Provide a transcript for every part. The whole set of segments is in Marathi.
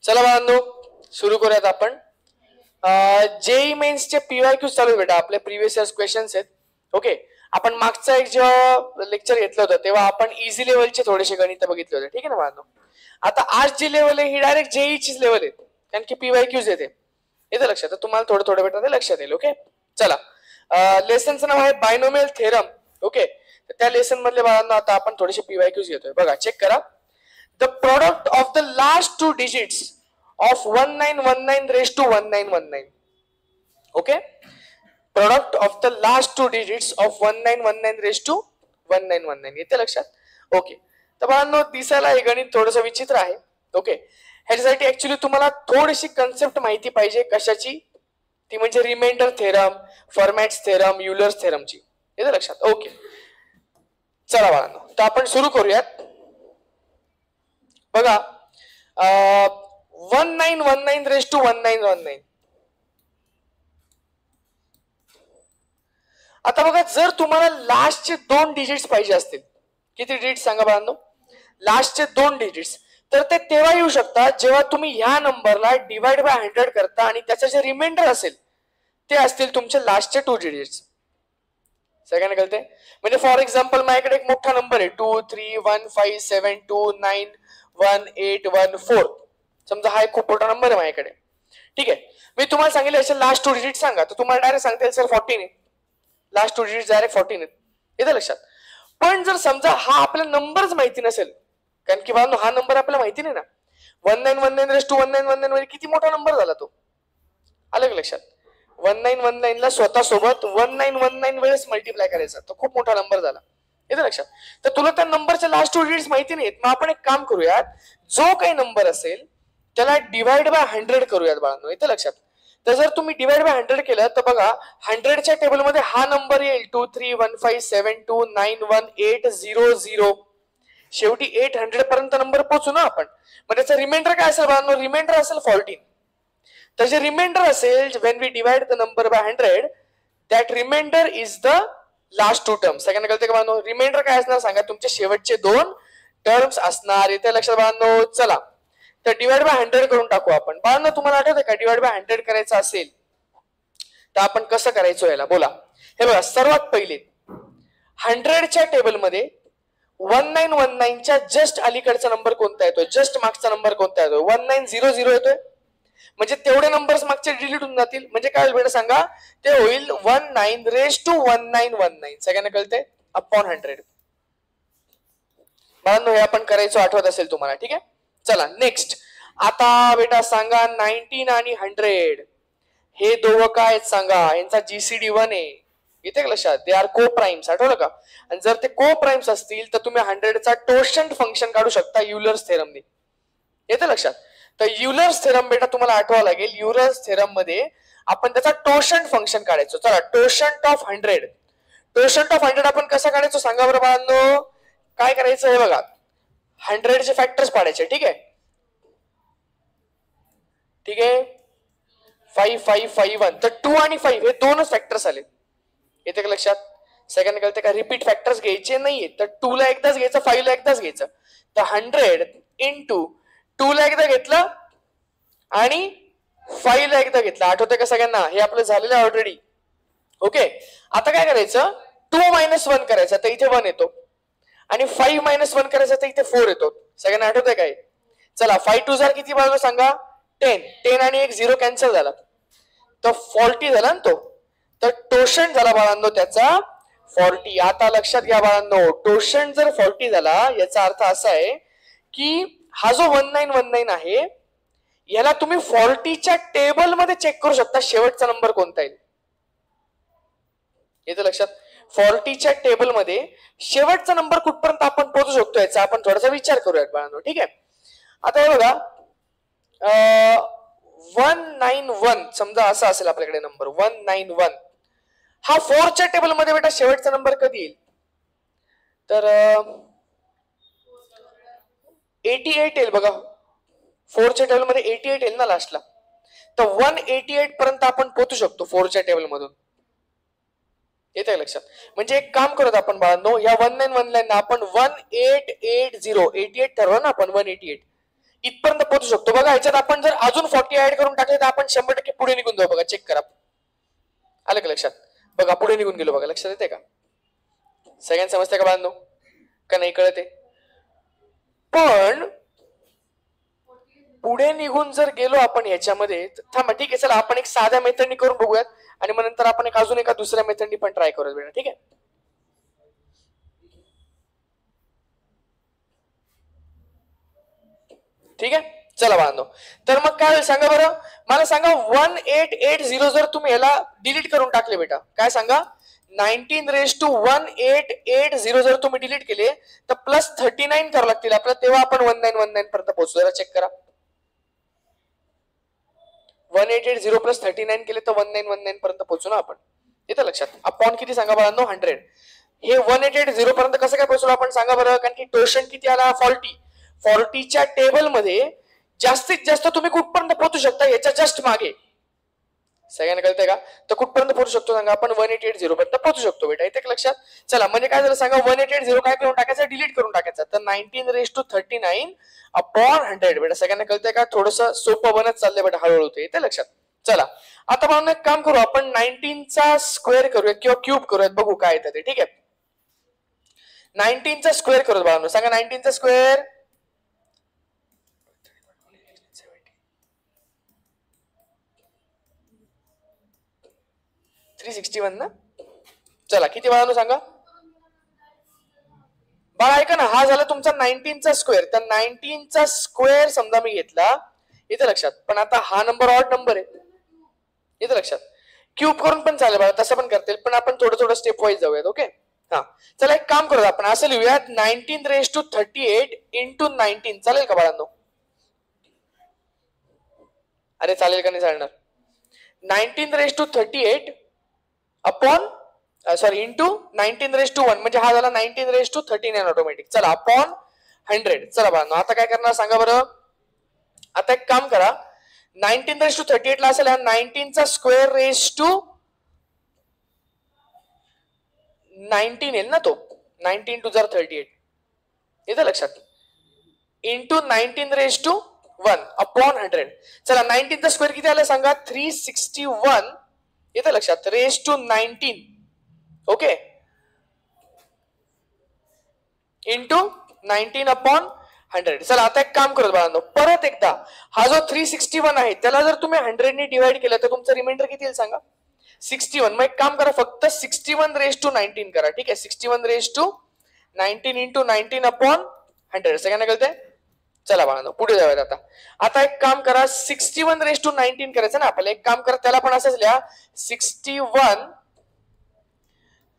चला बाळांनो सुरू करूयात आपण. जेई मेन्सचे पीवायक्यू चालू आहे बेटा, आपले प्रिव्हियस इयर्स क्वेश्चन्स आहेत. ओके, आपण मागचा एक जेव्हा लेक्चर घेतलं होतं तेव्हा आपण इझी लेवलचे थोडेसे गणित बघितले होते. ठीक आहे ना बाळांनो. आता आज जी लेवल आहे ही डायरेक्ट जेईचीच लेवल आहे, कारण की पीवायक्यूज येते. येतं लक्षात, तर तुम्हाला थोडं थोडं बेटा ते लक्षात येईल. ओके चला, लेसनचं नाव आहे बायनोमियल थेरम. ओके, त्या लेसन मधले बाळांनो आता आपण थोडेसे पीवायक्यूज घेतोय. बघा, चेक करा. The product of the last two digits of 1919 raised to 1919. Okay, product of the last two digits of 1919 raised to 1919. येते लक्षात. ओके, तर बाळांनो दिसायला हे गणित थोडंसं विचित्र आहे. ओके, ह्याच्यासाठी ऍक्च्युली तुम्हाला थोडीशी कन्सेप्ट माहिती पाहिजे. कशाची? ती म्हणजे reminder theorem, Fermat's theorem, Euler's थेरमची. येते लक्षात. ओके चला बाळांनो, तर आपण सुरू करूयात. बघा, 1919 रेस टू 1919. आता बघा, जर तुम्हाला लास्टचे 2 डिजिट्स पाहिजे असतील, किती डिजिट सांगा बाळांनो? लास्टचे 2 डिजिट्स, तर ते तेव्हा येऊ शकतात जेव्हा तुम्ही ह्या नंबरला डिवाइड बाय 100 करता आणि त्याचं जे रिमाइंडर असेल ते असतील तुमचे लास्टचे 2 डिजिट्स. सगळ्यांना कळते? म्हणजे फॉर एक्झाम्पल माझ्याकडे एक मोठा नंबर आहे 231572918114. समजा हा एक खूप मोठा नंबर आहे माझ्याकडे. ठीक आहे, मी तुम्हाला सांगितलं याचे लास्ट 2 डिजिट सांगा, तर तुम्हाला डायरेक्ट सांगता येईल सर 14 आहे. लास्ट 2 डिजिट डायरेक्ट 14 आहेत. येतं लक्षात. पण जर समजा हा आपल्याला नंबरच माहिती नसेल, कारण की बाळांनो हा नंबर आपल्याला माहिती नाही ना. 1919 रेस टू 1919 म्हणजे किती मोठा नंबर झाला तो. आलं का लक्षात? 1919 ला स्वतः सोबत 1919 वेळेस मल्टिप्लाय करायचा, तो खूप मोठा नंबर झाला. येतं लक्षात. तर तुला त्या नंबरचे लास्ट 2 डिजिट्स माहिती नाहीत, मग आपण एक काम करूयात, जो काही नंबर असेल त्याला डिवाइड बाय 100 करूयात बाळांनो. येतं लक्षात. तर जर तुम्ही डिवाइड बाय 100 केलं तर बघा 100च्या टेबलमध्ये हा नंबर येईल 2315729180. शेवटी 800 पर्यंत नंबर पोहोचू ना आपण. मग त्याचं रिमाइंडर काय असेल बाळांनो? रिमाइंडर असेल 14. तर जे रिमाइंडर असेल when we divide the number by 100, that remainder is the last 2 terms. सगळ्यांना कळते का बाळांनो? रिमाइंडर काय असणार सांगा? तुमचे शेवटचे 2 टर्म्स असणार. इथे लक्षात बाळांनो. चला, तर डिवाइड बाय 100 करून टाकू आपण. बाळांनो तुम्हाला आठवतंय का डिवाइड बाय 100 करायचं असेल तर आपण कसं करायचो याला? बोला. हे बघा, सर्वात पहिले 100च्या टेबलमध्ये 1919च्या जस्ट अलीकडचा नंबर कोणता येतोय? जस्ट मागचा नंबर कोणता येतोय? 1900 येतोय. म्हणजे तेवढे नंबर्स मागचे डिलीट होऊन जातील. म्हणजे काय होईल बेटा सांगा? ते होईल 19 रेस टू 1919. सगळ्यांना कळते? अपॉन 100. बाळांनो हे आपण करायचो, आठवत असेल तुम्हाला. ठीक आहे, चला नेक्स्ट. आता बेटा सांगा 19 आणि 100 हे दोघं काय सांगा? यांचा जीसीडी 1 आहे. इथे लक्षात, दे आर को प्राइम्स. आठवलं का? आणि जर ते को प्राइम्स असतील तर तुम्ही 100चा टोशंट फंक्शन काढू शकता युलर्स थेरमने. येते लक्षात. तर युलर्स थेरम बेटा तुम्हाला आठवावं लागेल. युलर्स थेरम मध्ये आपण त्याचा टोशंट फंक्शन काढायचो. चला, टोशंट ऑफ 100. टोशंट ऑफ 100 आपण कसं काढायचो सांगा बरं बाळांनो? काय करायचं हे बघा, 100चे फॅक्टर्स पाडायचे. ठीक आहे, ठीक आहे. 5 5 5 1, तर 2 आणि 5 हे दोनच फॅक्टर्स आले. येते का लक्षात? सेकंड कळते का? रिपीट फॅक्टर्स घ्यायचे नाहीये. तर 2 ला एकदाच घ्यायचं, 5 ला एकदाच घ्यायचं. तर 100 इंटू 2 ला एकदा घेतलं आणि 5 ला एकदा घेतलं. आठवतंय का सगळ्यांना? हे आपलं झालेलं आहे ऑलरेडी. ओके, आता काय करायचं? 2 - 1 करायचं, तर इथे 1 येतो. आणि 5 - 1 करायचं तर इथे 4 येतो. सगळ्यांना आठवतंय काय? चला, 5 2 जार किती बाळगो सांगा? 10. 10 आणि एक 0 कॅन्सल झाला, तर 40 झाला ना तो. तर टोशंट झाला बाळांनो त्याचा 40. आता लक्षात घ्या बाळांनो, टोशंट जर 40 झाला याचा अर्थ असा आहे की हा जो 1919 आहे याला तुम्ही 40च्या टेबल मध्ये चेक करू शकता शेवटचा नंबर कोणता येईल. येतं लक्षात? 40च्या टेबल मध्ये शेवटचा नंबर कुठपर्यंत आपण पोहोचू शकतो याचा आपण थोडासा विचार करूयात बाळांनो. ठीक आहे, आता हे बघा 191 समजा असा असेल आपल्याकडे नंबर 191. हा 4च्या टेबल मध्ये बेटा शेवटचा नंबर कधी येईल? तर 88 येईल बघा. 4च्या टेबल मध्ये 88 येईल ना लास्टला. तर 188 पर्यंत आपण पोहोचू शकतो 4च्या टेबल मधून. येते लक्षात? म्हणजे एक काम करत आपण बाळांनो, या 1919 आपण 1880 88 ठरवलं ना आपण 188. इथपर्यंत पोहोचू शकतो बघा. ह्याच्यात आपण जर अजून 40 ऍड करून टाकले तर आपण 100% पुढे निघून जाऊ बघा. चेक करा, आलं का लक्षात? बघा पुढे निघून गेलो बघा. लक्षात येते का? सगळ्यांना समजते का बांधलो का नाही कळते? पण पुढे निघून जर गेलो आपण ह्याच्यामध्ये, थांबा ठीक आहे, चला आपण एक साध्या मेथडनी करून बघूयात आणि मग नंतर आपण एक अजून एका दुसऱ्या मेथडनी पण ट्राय करूयात बेटा. ठीक आहे, ठीक आहे, चला बांधव. तर मग काय सांगा बरं, मला सांगा 1880 जर तुम्ही याला डिलीट करून टाकले बेटा, काय सांगा, 19 raised to 1880 जर तुम्ही डिलीट केले तर प्लस 39 करावं लागतील आपल्याला, तेव्हा आपण 1919 पर्यंत पोहोचू. जरा चेक करा, 1880 प्लस 39 केले तर 1919 पर्यंत पोहोचू ना आपण. येतं लक्षात? अपॉन किती सांगा बाळांनो, 100. हे 1880 पर्यंत कसं काय पोहोचलो आपण सांगा बरं, कारण की टोशन किती आला, 40. 40च्या टेबल मध्ये जास्तीत जास्त तुम्ही कुठपर्यंत पोहोचू शकता याच्या जस्ट मागे. सगळ्यांना कळतंय का? तर कुठपर्यंत पोहोचू शकतो सांगा आपण, 1880 पर्यंत पोहोचू शकतो बेटा. येते लक्षात? चला म्हणजे काय झालं सांगा, 1880 काय करून टाकायचं, डिलीट करून टाकायचं. तर 19 raised to 39 अपॉन 100 बेटा. सगळ्यांना कळतंय का? थोडस सोपं बनत चाललंय बेटा, हळूहळू. येते लक्षात? चला आता आपण एक काम करू, आपण 19चा स्क्वेअर करूयात किंवा क्यूब करूयात, बघू काय येतं ते. ठीक आहे, 19चा स्क्वेअर करूयात बाळांनो. सांगा 19चा स्क्वेअर. 361 ना. चला किती बाळांनो सांगा. बाळा ऐका ना, हा झाला तुमचा 19चा स्क्वेअर. तर 19चा स्क्वेअर समजा मी घेतला, येते लक्षात? पण आता हा नंबर ऑड नंबर आहे, येते लक्षात? क्यूब करून पण चालेल बाळा, तसं पण करतील, पण आपण थोडं थोडं स्टेप वाईज जाऊयात. ओके, हा चला एक काम करूया आपण, असं लिहूयात 19 raised to 38 into 19. चालेल का बाळांनो? अरे चालेल का नाही चालणार? 19 raised to 38 upon sorry into 19 raised to 1, म्हणजे हा झाला 19 raised to 39 ऑटोमॅटिक. चला अपॉन 100. चला बाळांनो आता काय करणार सांगा बरं. आता एक काम करा, 19 raised to 38 ला असेल 19चा स्क्वेअर raised to 19 येईल ना तो. 19 to 38 येतं लक्षात? Into 19 raised to 1 upon 100. चला 19चा स्क्वेअर किती आला सांगा, 361 येतं लक्षात, raised to 19. Okay, into 19 upon 100. चला आता एक काम करत बाळांनो, परत एकदा हा जो 361 आहे त्याला जर तुम्ही 100 ने डिवाइड केलं तर तुमचं रिमाइंडर किती येईल सांगा, 61. मग एक काम करा, फक्त 61 raised to 19 करा. ठीक आहे, 61 raised to 19 इंटू 19 अपॉन 100. सगळ्यांना कळतंय? चला बाळांनो पुढे जाऊयात. आता आता एक काम करा, 61 raised to 19 करायचं ना आपल्याला. एक काम करा, त्याला पण असंच लिहा, 61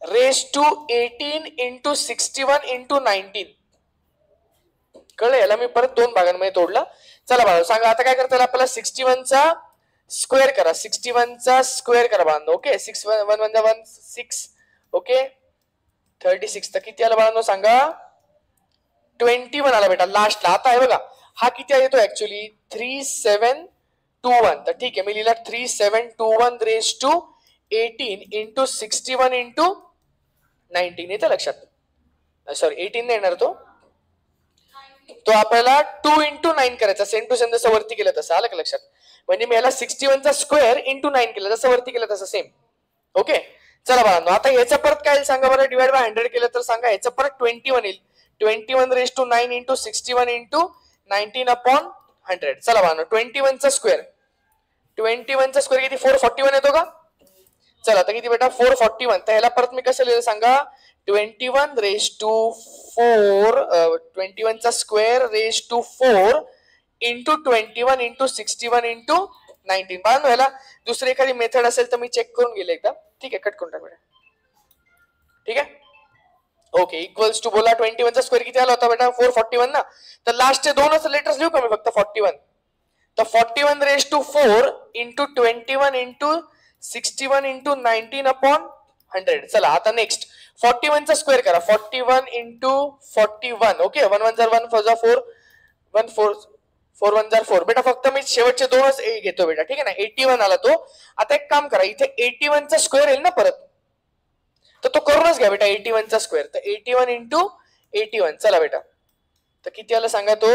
raised to 18 into 61 into 19. कळलं? याला मी परत दोन भागांमध्ये तोडलं. चला बाळा सांगा आता काय करता, आपल्याला 61चा स्क्वेअर करा. 61चा स्क्वेअर करा बाळांनो. ओके, 6 1 1 1 6. ओके, 36. तर किती आला बाळांनो सांगा, 21 आला बेटा लास्टला. आता आहे बघा, हा किती येतो ऍक्च्युली, 3721. तर ठीक आहे, मी लिहिला 3721 raised to 18 into 61 into 19. येतं लक्षात? सॉरी 18 नाही येणार तो आपल्याला 2 into 9 करायचा. सेम टू सेम जसं वरती केलं तसं. आलं का लक्षात? म्हणजे मी याला 61चा स्क्वेअर इंटू 9 केलं, जसं वरती केलं तसं सेम. ओके, चला बाळांनो आता ह्याचं परत काय येईल सांगा बरं, डिवाइड बाय 100 केलं तर सांगा ह्याचं परत 21 येईल. 21 raised to 9 into 61 into 19 upon 100. चला बाळांनो 21चा स्क्वेअर. 21चा स्क्वेअर किती, 441 येतो का? चला आता किती बेटा, 441. तर ह्याला परत मी कसं लिहिलं सांगा, 21 raised to 4 21चा square raised to 4 into 21 into 61 into 19. बाळांनो ह्याला दुसरी एखादी मेथड असेल तर मी चेक करून गेले एकदा. ठीक आहे, कट करून टाक बेटा. ठीक आहे, ओके. इक्वल्स टू बोला 21चा स्क्वेअर किती आला होता बेटा, 441 ना. तर लास्टचे दोनच लेटर्स लिहू का मी फक्त 41. तर 41 raised to 4 into 21 into 61 into 19 upon 100. चला आता नेक्स्ट 41चा स्क्वेअर करा. 41 into 41. ओके, 1 1 जार 1 4 जार 4 1 4 4 1 जार 4. बेटा फक्त मी शेवटचे दोनच घेतो बेटा. ठीक आहे ना, 81 आला तो. आता एक काम करा, इथे 81चा स्क्वेअर येईल ना परत, तर तो करूनच घ्या बेटा 81चा स्क्वेअर. तर 81 into 81. चला बेटा, तर किती आलं सांगा तो,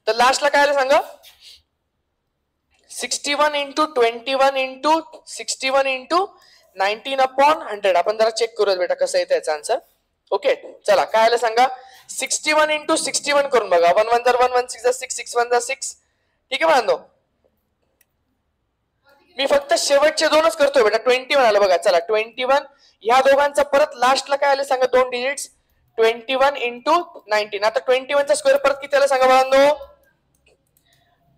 तर लास्टला काय आलं सांगा, 61 इंटू 21 इंटू 61 इंटू 19/100. आपण जरा चेक करूया बेटा कसं येतं याचा आन्सर. ओके चला काय आलं सांगा, 61 इंटू 61 करून बघा. 1 1 1 1 6 6 6 1 6. ठीक आहे बांधव, मी फक्त शेवटचे दोनच करतोय बेटा. 21 आलं बघा. चला 21 ह्या दोघांचा परत लास्टला काय आलं सांगा, दोन डिजिट्स 21 इंटू 19. आता 21 चा स्क्वेअर परत किती आलं सांगा बांधव,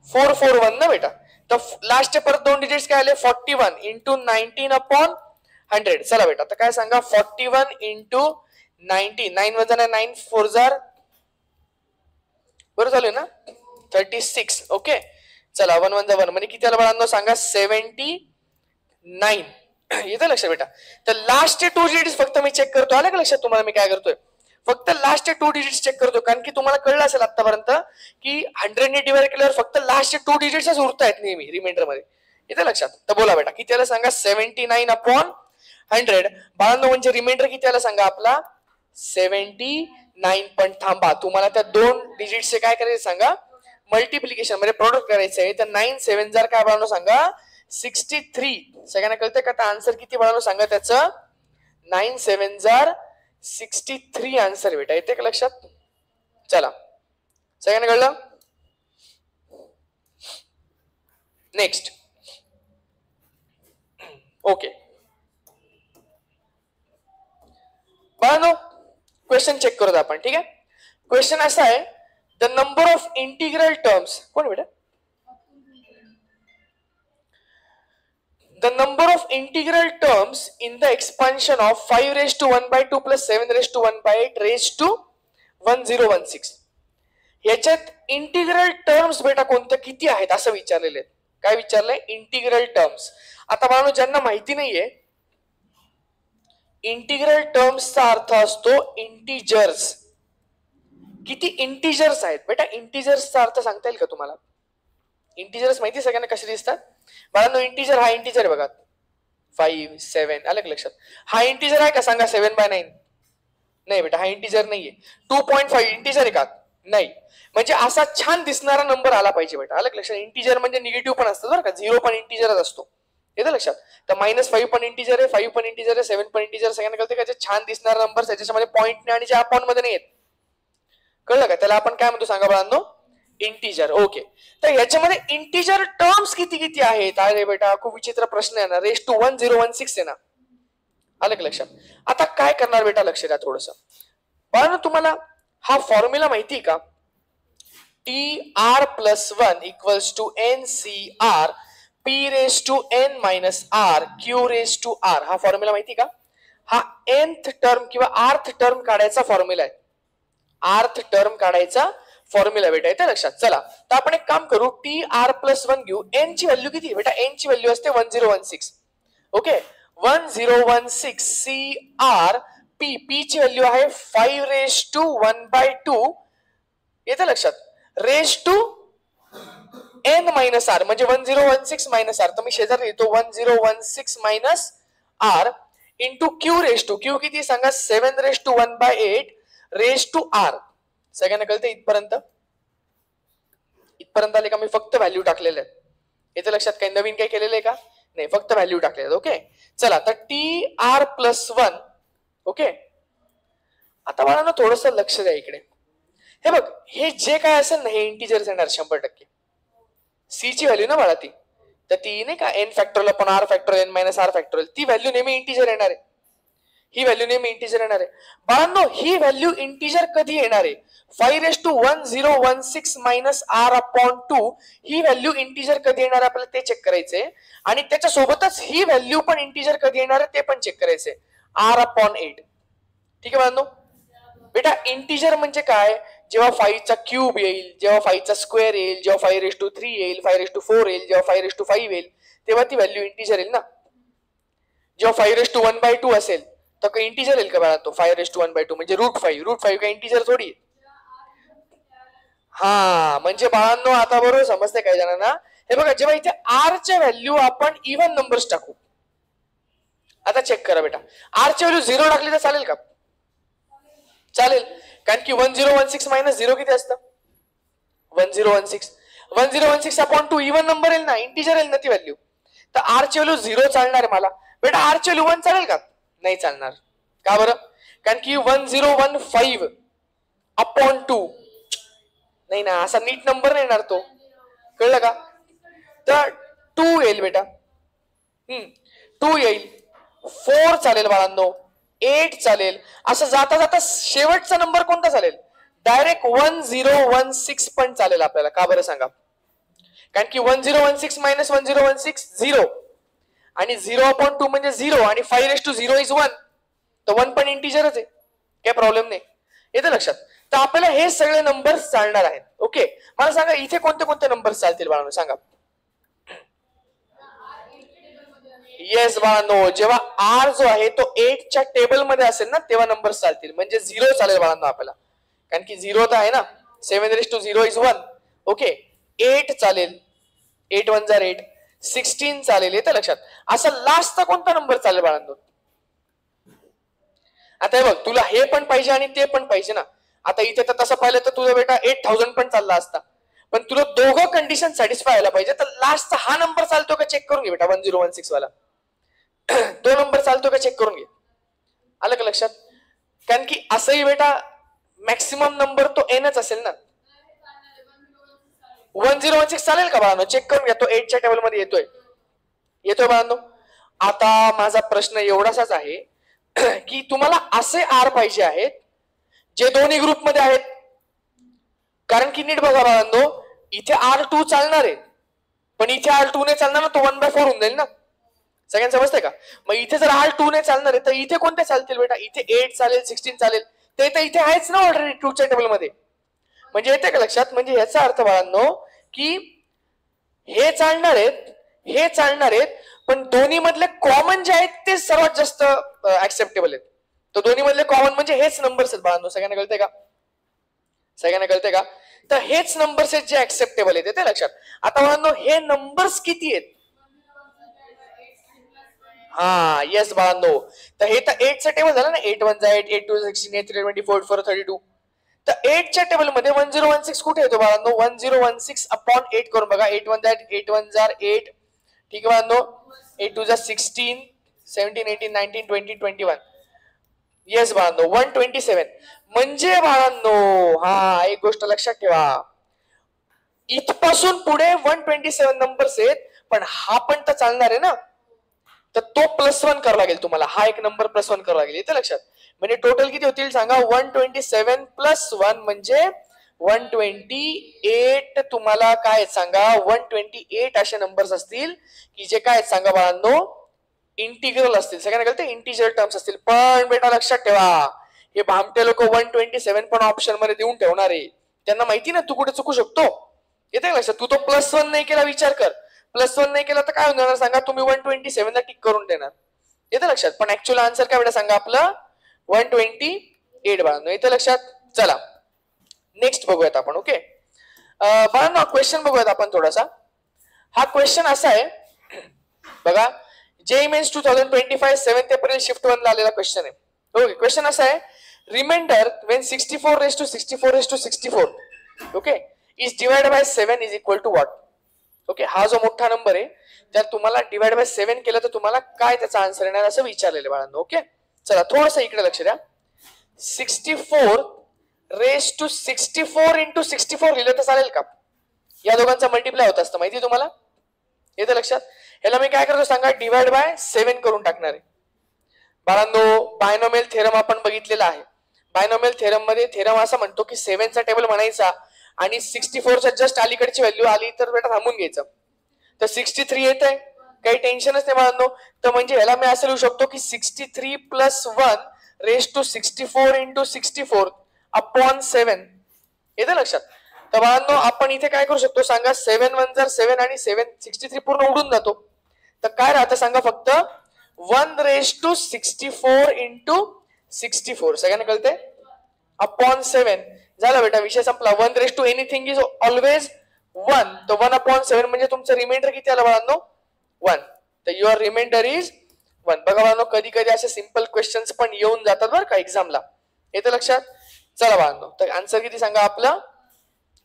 441 ना बेटा. तर लास्टचे परत दोन डिजिट्स काय आले, 41 इंटू 19/100. चला बेटा आता काय सांगा, 41 इंटू 19. 9 वजा 9 4 जार बरोबर चालू आहे ना, 36. ओके चला 1 1 1 म्हणजे किती आलं बाळांनो सांगा, 79. येतं लक्षात बेटा. तर लास्टचे टू डिजिट्स फक्त मी चेक करतो. आलं का लक्षात तुम्हाला मी काय करतोय, फक्त लास्टचे टू डिजिट्स चेक करतो. कारण की तुम्हाला कळलं असेल आतापर्यंत की 100 ने डिवाइड केल्यावर फक्त लास्टचे टू डिजिट्सच उरतायत नेहमी रिमाइंडर मध्ये. येतं लक्षात. तर बोला बेटा किती आलं सांगा, 79/100. बाळांनो म्हणजे रिमाइंडर किती आलं सांगा आपला, 79. पण थांबा, तुम्हाला त्या दोन डिजिटचे काय करायचं सांगा, मल्टिप्लिकेशन म्हणजे प्रोडक्ट करायचं आहे. तर 9 7 जार काय बाळांनो सांगा, 63. सगळ्यांना कळतंय का आन्सर किती बाळांनो सांगा त्याचं, 9 7 जार 63 आन्सर बेटा. येते का लक्षात. चला सगळ्यांना कळलं. नेक्स्ट. ओके बाळांनो क्वेश्चन चेक करूया आपण. ठीक आहे, क्वेश्चन असा आहे, the number of integral terms, कोण बेटा, the number of integral terms in the expansion of 5 raised to 1 by 2 plus 7 raised to 1 by 8 raised to 1016. याच्यात इंटिग्रल टर्म्स बेटा कोणत्या किती आहेत असं विचारलेले आहेत. काय विचारलंय, इंटिग्रल टर्म्स. आता बाळांनो ज्यांना माहिती नाहीये, इंटिग्रल टर्म्सचा अर्थ असतो इंटिजर्स. किती इंटिजर्स आहेत बेटा, इंटिजर्सचा अर्थ सांगता येईल का तुम्हाला. इंटिजर्स माहिती सगळ्यांना कसे दिसतात बाळांनो. इंटिजर हा इंटिजर बघा, 5 7 आलं लक्षात. हा इंटिजर आहे का सांगा, 7/9 नाही बेटा, हा इंटिजर नाहीये. 2.5 इंटिजर आहे का, नाही. म्हणजे असा छान दिसणारा नंबर आला पाहिजे बेटा. आलं लक्षात. इंटिजर म्हणजे निगेटिव्ह पण असतं बरं का, 0 पण इंटिजरच असतो. येतं लक्षात. तर -5 पण इंटिजर आहे, 5 पण इंटिजर आहे, 7 पण इंटिजर. सगळ्यांना कळते का, छान दिसणारा नंबर त्याच्यामध्ये पॉईंट नाही आणि जे अपॉन मध्ये नाही येत. कळलं का, त्याला आपण काय म्हणतो सांगा बाळांनो, इंटिजर. ओके, तर याच्यामध्ये इंटिजर टर्म्स किती किती आहेत. अरे बेटा खूप विचित्र प्रश्न आहे ना, रेस टू 1016 आहे ना. आलं का लक्षात. आता काय करणार बेटा, लक्ष द्या थोडस. पण तुम्हाला हा फॉर्म्युला माहिती का, TR+1 equals to NCR P raise to N minus R Q raise to R. हा फॉर्म्युला माहिती का, हा nth टर्म किंवा आर्थ टर्म काढायचा फॉर्म्युला आहे. आर्थ टर्म काढायचा फॉर्म्युला बेटा. येते लक्षात. चला तर आपण एक काम करू, TR+1 घेऊ. n ची व्हॅल्यू किती बेटा, n ची व्हॅल्यू असते 1016. ओके 1016 CR P, P ची व्हॅल्यू आहे 5 रेस टू 1/2. येते लक्षात, raise to n minus R म्हणजे 1016 मायनस R. तर मी शेजारी लिहितो 1016 minus R into Q raise to, Q किती सांगा, 7 raise to 1/8 raise to R. सगळ्यांना कळते इथपर्यंत. इथपर्यंत आले का, मी फक्त व्हॅल्यू टाकलेले आहेत. येते लक्षात. काही नवीन काही केलेलं आहे का, नाही, फक्त व्हॅल्यू टाकलेले. ओके चला तर TR+1. ओके आता मला ना थोडस लक्ष द्या इकडे. हे बघ, हे जे काय असेल ना, हे इंटिजर्स येणार 100%. सी ची व्हॅल्यू ना बाळा ती, तर ती नाही का n factorial upon r factorial n minus r factorial, ती व्हॅल्यू नेहमी इंटिजर येणार आहे. ही व्हॅल्यू नेहमी इंटिजर येणार आहे. बाळांनो ही व्हॅल्यू इंटिजर कधी येणार आहे, 5 raise to 1016 minus R upon 2. ही व्हॅल्यू इंटिजर कधी येणार आहे आपल्याला ते चेक करायचंय. आणि त्याच्या सोबतच ही व्हॅल्यू पण इंटिजर कधी येणार आहे ते पण चेक करायचंय, R अपॉन 8. ठीक आहे बाळांनो. बेटा इंटिजर म्हणजे काय, जेव्हा 5 चा क्यूब येईल, जेव्हा 5 चा स्क्वेअर येईल, जेव्हा 5 रेस टू 3 येईल, 5 रेस टू 4 येईल, जेव्हा 5 रेस टू 5 येईल, तेव्हा ती व्हॅल्यू इंटिजर येईल ना. जेव्हा 5 रेस टू 1/2 असेल तर काही इंटिजर येईल का बाळा तो, 5 रेस टू 1/2 म्हणजे √5 काय इंटिजर थोडी. हा म्हणजे बाळांनो आता बरोबर समजते काही जणांना. हे बघा, जेव्हा इथे R च्या व्हॅल्यू आपण इव्हन नंबर्स टाकू. आता चेक करा बेटा, R ची व्हॅल्यू 0 टाकली तर चालेल का, चालेल. कारण की 1016 मायनस 0 किती असतं, 1016 अपॉन 2 इव्हन नंबर येईल ना, इंटिजर येईल ना ती व्हॅल्यू. तर आर ची व्हॅल्यू 0 चालणार आहे मला बेटा. आर ची व्हॅल्यू 1 चालेल का? नाही चालणार. का बरं? कारण की 1015 अपॉन 2 नाही ना, असा नीट नंबर नाही येणार तो. कळलं का? तर 2 येईल बेटा. 2 येईल. 4 चालेल बाळांनो, 8 चालेल. असं जाता जाता शेवटचा नंबर कोणता चालेल? डायरेक्ट 1016 पण चालेल आपल्याला. का बरं सांगा? कारण की 1016 मायनस 1016 0 आणि 0 अपॉन 2 म्हणजे 0 आणि 5 इज 1. तर 1 पण इंटिजरच आहे, काही प्रॉब्लेम नाही. येतं लक्षात? तर आपल्याला हे सगळे नंबर्स चालणार आहेत. ओके, मला सांगा इथे कोणते कोणते नंबर्स चालतील बाळांनो सांगा. येस बाळांनो, जेव्हा आर जो आहे तो 8 च्या टेबल मध्ये असेल ना तेव्हा नंबर्स चालतील. म्हणजे 0 चालेल बाळांनो आपल्याला, कारण की 0 तर आहे ना. 7 इज 1. ओके, 8 चालेल, 8 1 जार 8. 16 चालेल. येतं लक्षात? असं लास्टचा कोणता नंबर चालेल बाळांनो? आता हे बघ, तुला हे पण पाहिजे आणि ते पण पाहिजे ना. आता इथे तर तसं पाहिलं तर तुझा बेटा 8000 पण चालला असता, पण तुला दोघं कंडिशन सॅटिस्फाय व्हायला पाहिजे. तर लास्टचा हा नंबर चालतो का चेक करून घे बेटा. 1016 वाला तो नंबर चालतो का चेक करून घे. आलं का लक्षात? कारण की असंही बेटा मॅक्सिमम नंबर तो एनच असेल ना. 1016 चालेल का बाळांनो? चेक करून घ्या. तो 8 च्या टेबल मध्ये येतोय बाळांनो. आता माझा प्रश्न एवढासाच आहे की तुम्हाला असे आर पाहिजे आहेत जे दोन्ही ग्रुप मध्ये आहेत. कारण की नीट बघा बाळांनो, इथे R2 चालणार आहे पण इथे R2 ने चालणार ना, तो 1/4 होऊन जाईल ना. सगळ्यांना समजतंय का? मग इथे जर R2 ने चालणार आहे तर इथे कोणते चालतील बेटा? इथे 8 चालेल, 16 चालेल. ते तर इथे आहेच ना ऑलरेडी 2 च्या टेबल मध्ये. म्हणजे येते का लक्षात? म्हणजे याचा अर्थ बाळांनो की हे चालणार आहेत पण दोन्ही मधले कॉमन जे आहेत ते सर्वात जास्त ऍक्सेप्टेबल आहेत. तर दोन्ही मधले कॉमन म्हणजे हेच नंबर्स आहेत बाळांनो. सगळ्यांना कळतंय का? तर हेच नंबर्स आहेत जे ऍक्सेप्टेबल आहेत. ते लक्षात? आता बाळांनो हे नंबर्स किती आहेत? हा येस बाळांनो, तर हे तर 8 चं टेबल झालं ना. 8 1 8, 8 2 16, 8 3 24, 4 32. तर 8 च्या टेबल मध्ये 1016 कुठे येतो बाळांनो? 1016 अपॉन 8 करून बघा. 8 1 8 1 जार 8. ठीक आहे बाळांनो. 8 2 जार 16, 17 18 19 20 21. येस बाळांनो 127. म्हणजे बाळांनो हा एक गोष्ट लक्षात ठेवा, इथपासून पुढे 127 नंबर्स आहेत पण हा पण तर चालणार आहे ना. तर तो +1 करावा लागेल तुम्हाला. हा एक नंबर +1 करावा लागेल. इथे लक्षात? म्हणजे टोटल किती होतील सांगा? 127 + 1 म्हणजे 128. तुम्हाला काय सांगा? 128 असे नंबर्स असतील की जे काय सांगा बाळांनो इंटिग्रल असतील. सगळ्यांना कळतं? इंटिजर टर्म्स असतील. पण बेटा लक्षात ठेवा, हे भामटे लोक 127 पण ऑप्शन मध्ये देऊन ठेवणार आहे. त्यांना माहिती ना तू कुठे चुकू शकतो. येते लक्षात? तू तो +1 नाही केला, विचार कर. +1 नाही केला तर काय होणार सांगा? तुम्ही 127 ला टिक करून देणार. येते लक्षात? पण ऍक्च्युअल आन्सर काय बेटा सांगा? आपलं 128 बाळांनो. येते लक्षात? चला नेक्स्ट बघूयात आपण. ओके बाळांनो क्वेश्चन बघूयात आपण थोडासा. हा क्वेश्चन असा आहे बघा, JEE Mains 2025 7th April shift 1 ला आलेला क्वेश्चन आहे. ओके, क्वेश्चन असा आहे, reminder when 64 okay is divided by 7 is equal to what. Okay, हा जो मोठा नंबर आहे त्यात तुम्हाला डिवाइड बाय 7 केलं तर तुम्हाला काय त्याचा आन्सर येणार असं विचारलेलं बाळांनो. ओके चला थोडंसं इकडे लक्ष द्या. 64 इंटू 64 लिहिलं तर चालेल का? या दोघांचा मल्टिप्लाय होत असतं माहिती तुम्हाला. येतं लक्षात? याला मी काय करतो सांगा? डिवाइड बाय 7 करून टाकणार आहे बाळांनो. बायनॉमियल थेरम आपण बघितलेला आहे. बायनॉमियल थेरम मध्ये थेरम असा म्हणतो की 7 चा टेबल म्हणायचा आणि 64 च्या जस्ट अलीकडची व्हॅल्यू आली तर बेटा थांबून घ्यायचं. तर 63 येत आहे, काही टेन्शनच नाही बाळांनो. तर म्हणजे ह्याला मी असं लिहू शकतो की 63 + 1 रेज टू 64 इंटू 64 अपॉन 7. येतं लक्षात? तर बाळांनो आपण इथे काय करू शकतो सांगा? 7 1 जार 7 आणि 7 63 पूर्ण उडून जातो. तर काय राहतं सांगा? फक्त 1 रेज टू 64 इंटू 64. सगळ्यांना कळतंय? अपॉन 7 झाला बेटा, विषय संपला. 1 raise to anything is always 1. तर 1 अपॉन 7 म्हणजे तुमचं रिमाइंडर किती आलं बाळांनो? 1. तर युअर रिमाइंडर इज 1. बघा बाळांनो कधी कधी असे सिंपल क्वेश्चन्स पण येऊन जातात बरं का एक्झामला. येतं लक्षात? चला बाळांनो तर आन्सर किती सांगा आपलं?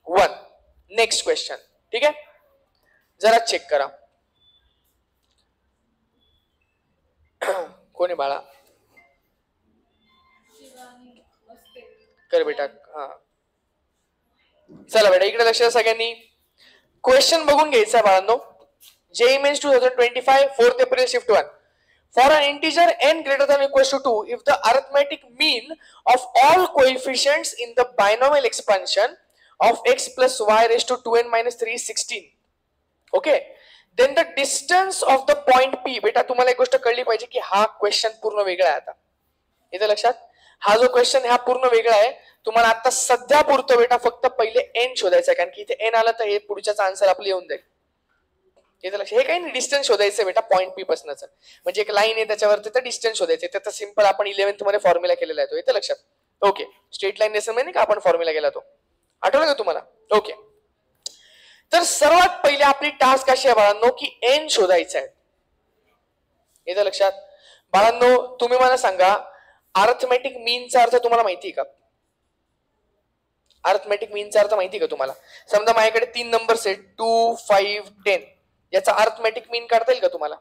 1. Next question. ठीक आहे, जरा चेक करा. कोणी बाळा कर बेटा. हा चला बेटा इकडे लक्ष द्या सगळ्यांनी. क्वेश्चन बघून घ्यायचा बाळांनो. JEE Mains 2025 4th April shift 1. For an integer n greater than or equal to 2, if the arithmetic mean of all coefficients in the binomial expansion of x plus y raised to 2n minus 3 is 16. Okay, then the distance of the point P. बेटा तुम्हाला एक गोष्ट कळली पाहिजे की हा क्वेश्चन पूर्ण वेगळा आहे. आता इथे लक्षात, हा जो क्वेश्चन हा पूर्ण वेगळा आहे. तुम्हाला आता सध्या पुरतं बेटा फक्त पहिले n शोधायचं आहे, कारण की इथे n आलं तर हे पुढच्याचा आन्सर आपलं येऊन जाईल. इथे लक्ष, हे काही नाही, डिस्टन्स शोधायचं बेटा पॉईंट P पासूनच. म्हणजे एक लाईन आहे त्याच्यावरती तर डिस्टन्स शोधायचं. त्याचा सिंपल आपण 11th मध्ये फॉर्म्युला केलेला आहे तो. इथे लक्षात. ओके, स्ट्रेट लाईन लेसन मध्ये का आपण फॉर्म्युला केला तो, आठवलं का तुम्हाला? ओके, तर सर्वात पहिले आपली टास्क अशी आहे बाळांनो की n शोधायचा आहे. इथे लक्षात बाळांनो, तुम्ही मला सांगा अर्थमेटिक मीनचा अर्थ तुम्हाला माहिती आहे का? अर्थमेटिक मीनचा अर्थ माहिती का तुम्हाला? समजा माझ्याकडे 3 नंबर्स आहेत 2, 5, 10. याचा अर्थमेटिक मीन काढता येईल का तुम्हाला?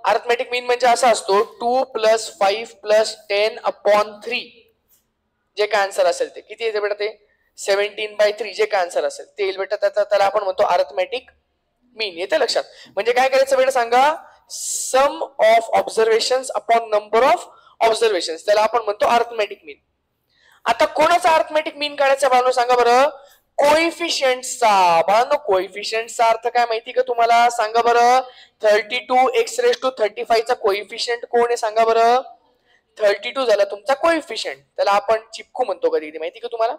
अर्थमेटिक मीन म्हणजे असा असतो 2 + 5 + 10 upon 3. जे काय आन्सर असेल ते किती येते बेटा? ते 17/3 जे काय आन्सर असेल ते येईल बेटा. त्याला आपण म्हणतो अर्थमेटिक मीन. येते लक्षात? म्हणजे काय करायचं बेटा सांगा, sum of observations upon number of observations, त्याला आपण म्हणतो अर्थमेटिक मीन. आता कोणाचा अर्थमेटिक मीन काढायचा बाळांनो सांगा बरं? कोएफिशियंटचा. बाळांनो कोएफिशियंटचा अर्थ काय माहिती का तुम्हाला? सांगा बरं. 32x⁵35 चा कोएफिशियंट कोण आहे सांगा बरं? 32 झाला तुमचा कोएफिशियंट. त्याला आपण चिपकू म्हणतो कधी कधी, माहिती का तुम्हाला?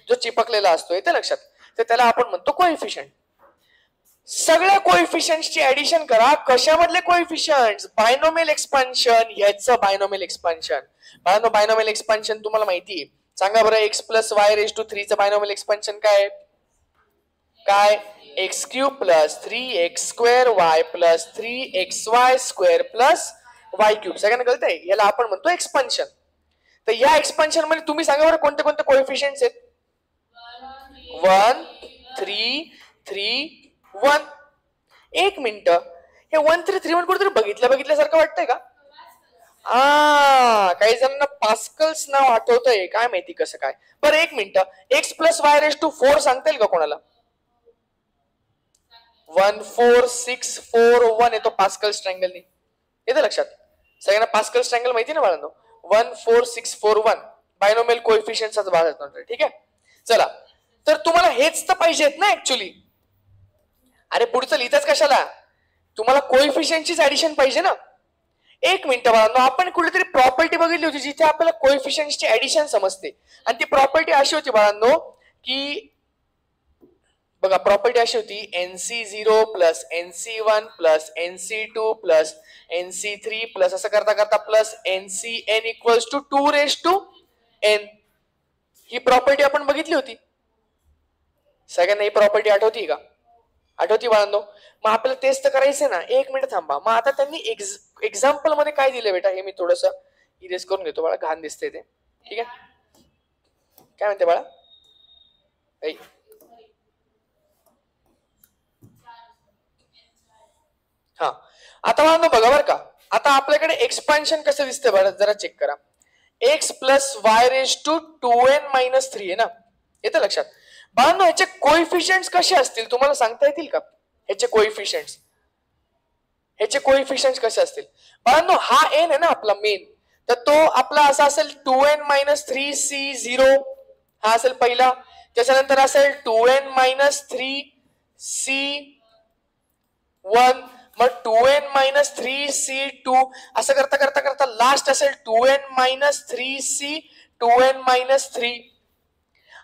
जो चिपकलेला असतो, येते लक्षात? तर त्याला आपण म्हणतो कोएफिशियंट. सगळ्या कोएफिशियंट्सची ऍडिशन करा. कशामधले कोएफिशियंट्स? Binomial expansion. याचं बायनॉमियल एक्सपान्शन. बाळांनो बायनॉमियल एक्सपान्शन तुम्हाला माहिती आहे. सांगा बरं x + y raised to 3 चं बायनॉमियल एक्सपान्शन काय? काय? x³ + 3x² y + 3xy² + y³. सगळ्यांना कळतंय? याला आपण म्हणतो एक्सपान्शन. तर या एक्सपान्शन मध्ये तुम्ही सांगा बरं कोणते कोणते कोएफिशियंट्स आहेत? 1, 3, 3, 1. एक मिनिट, हे 1, 3, 3, 1 कुठेतरी बघितल्यासारखं वाटतंय का? काही जणांना पास्कल्स नाव आठवतंय, काय माहिती कसं काय. बरं एक minute, x + y raised to 4 सांगता येईल का कोणाला? 1, 4, 6, 4, 1 येतो पास्कल्स ट्रायंगलनी. येतं लक्षात? सगळ्यांना पास्कल्स ट्रायंगल माहिती ना बाळांनो? 1, 4, 6, 4, 1 बायनॉमियल कोएफिशियंट्सचा भाग असतो. ठीक आहे, चला. तर तुम्हाला हेच तर पाहिजेत ना ऍक्च्युली. अरे पुढचं लिहिताच कशाला? तुम्हाला कोएफिशियंटचीच ऍडिशन पाहिजे ना. एक मिनिट बाळांनो, आपण कुठेतरी प्रॉपर्टी बघितली होती जिथे आपल्याला कोएफिशियंटची ऍडिशन समजते. आणि ती प्रॉपर्टी अशी होती बाळांनो की बघा, प्रॉपर्टी अशी होती NC0 + NC1 + NC2 + NC3 असं करता करता +NCn = 2⁴n. ही प्रॉपर्टी आपण बघितली होती. सगळ्यांना ही प्रॉपर्टी आठवती का? आठवती बाळांनो? मग आपल्याला तेच तर करायचं ना. एक मिनिट थांबा. मग आता त्यांनी एक्झाम्पल मध्ये काय दिले बेटा हे मी थोडस इरेज करून घेतो बाळा, घाण दिसते ते. ठीक आहे, काय म्हणते बाळा? हा, आता बाळांनो बघा बरं का, आता आपल्याकडे एक्सपान्शन कसं दिसतंय बरं जरा चेक करा. x + y raised to 2n - 3 आहे ना. येतं लक्षात? बाळांनो ह्याचे कोएफिशियंट्स कसे असतील तुम्हाला सांगता येतील का? ह्याचे कोएफिशियंट्स कसे असतील बाळांनो? हा n आहे ना आपला मेन, तर तो आपला असा असेल 2n - 3c0. हा असेल पहिला. त्याच्यानंतर असेल 2n - 3c1, मग 2n - 3c2 असं करता करता करता लास्ट असेल 2n - 3c 2n - 3.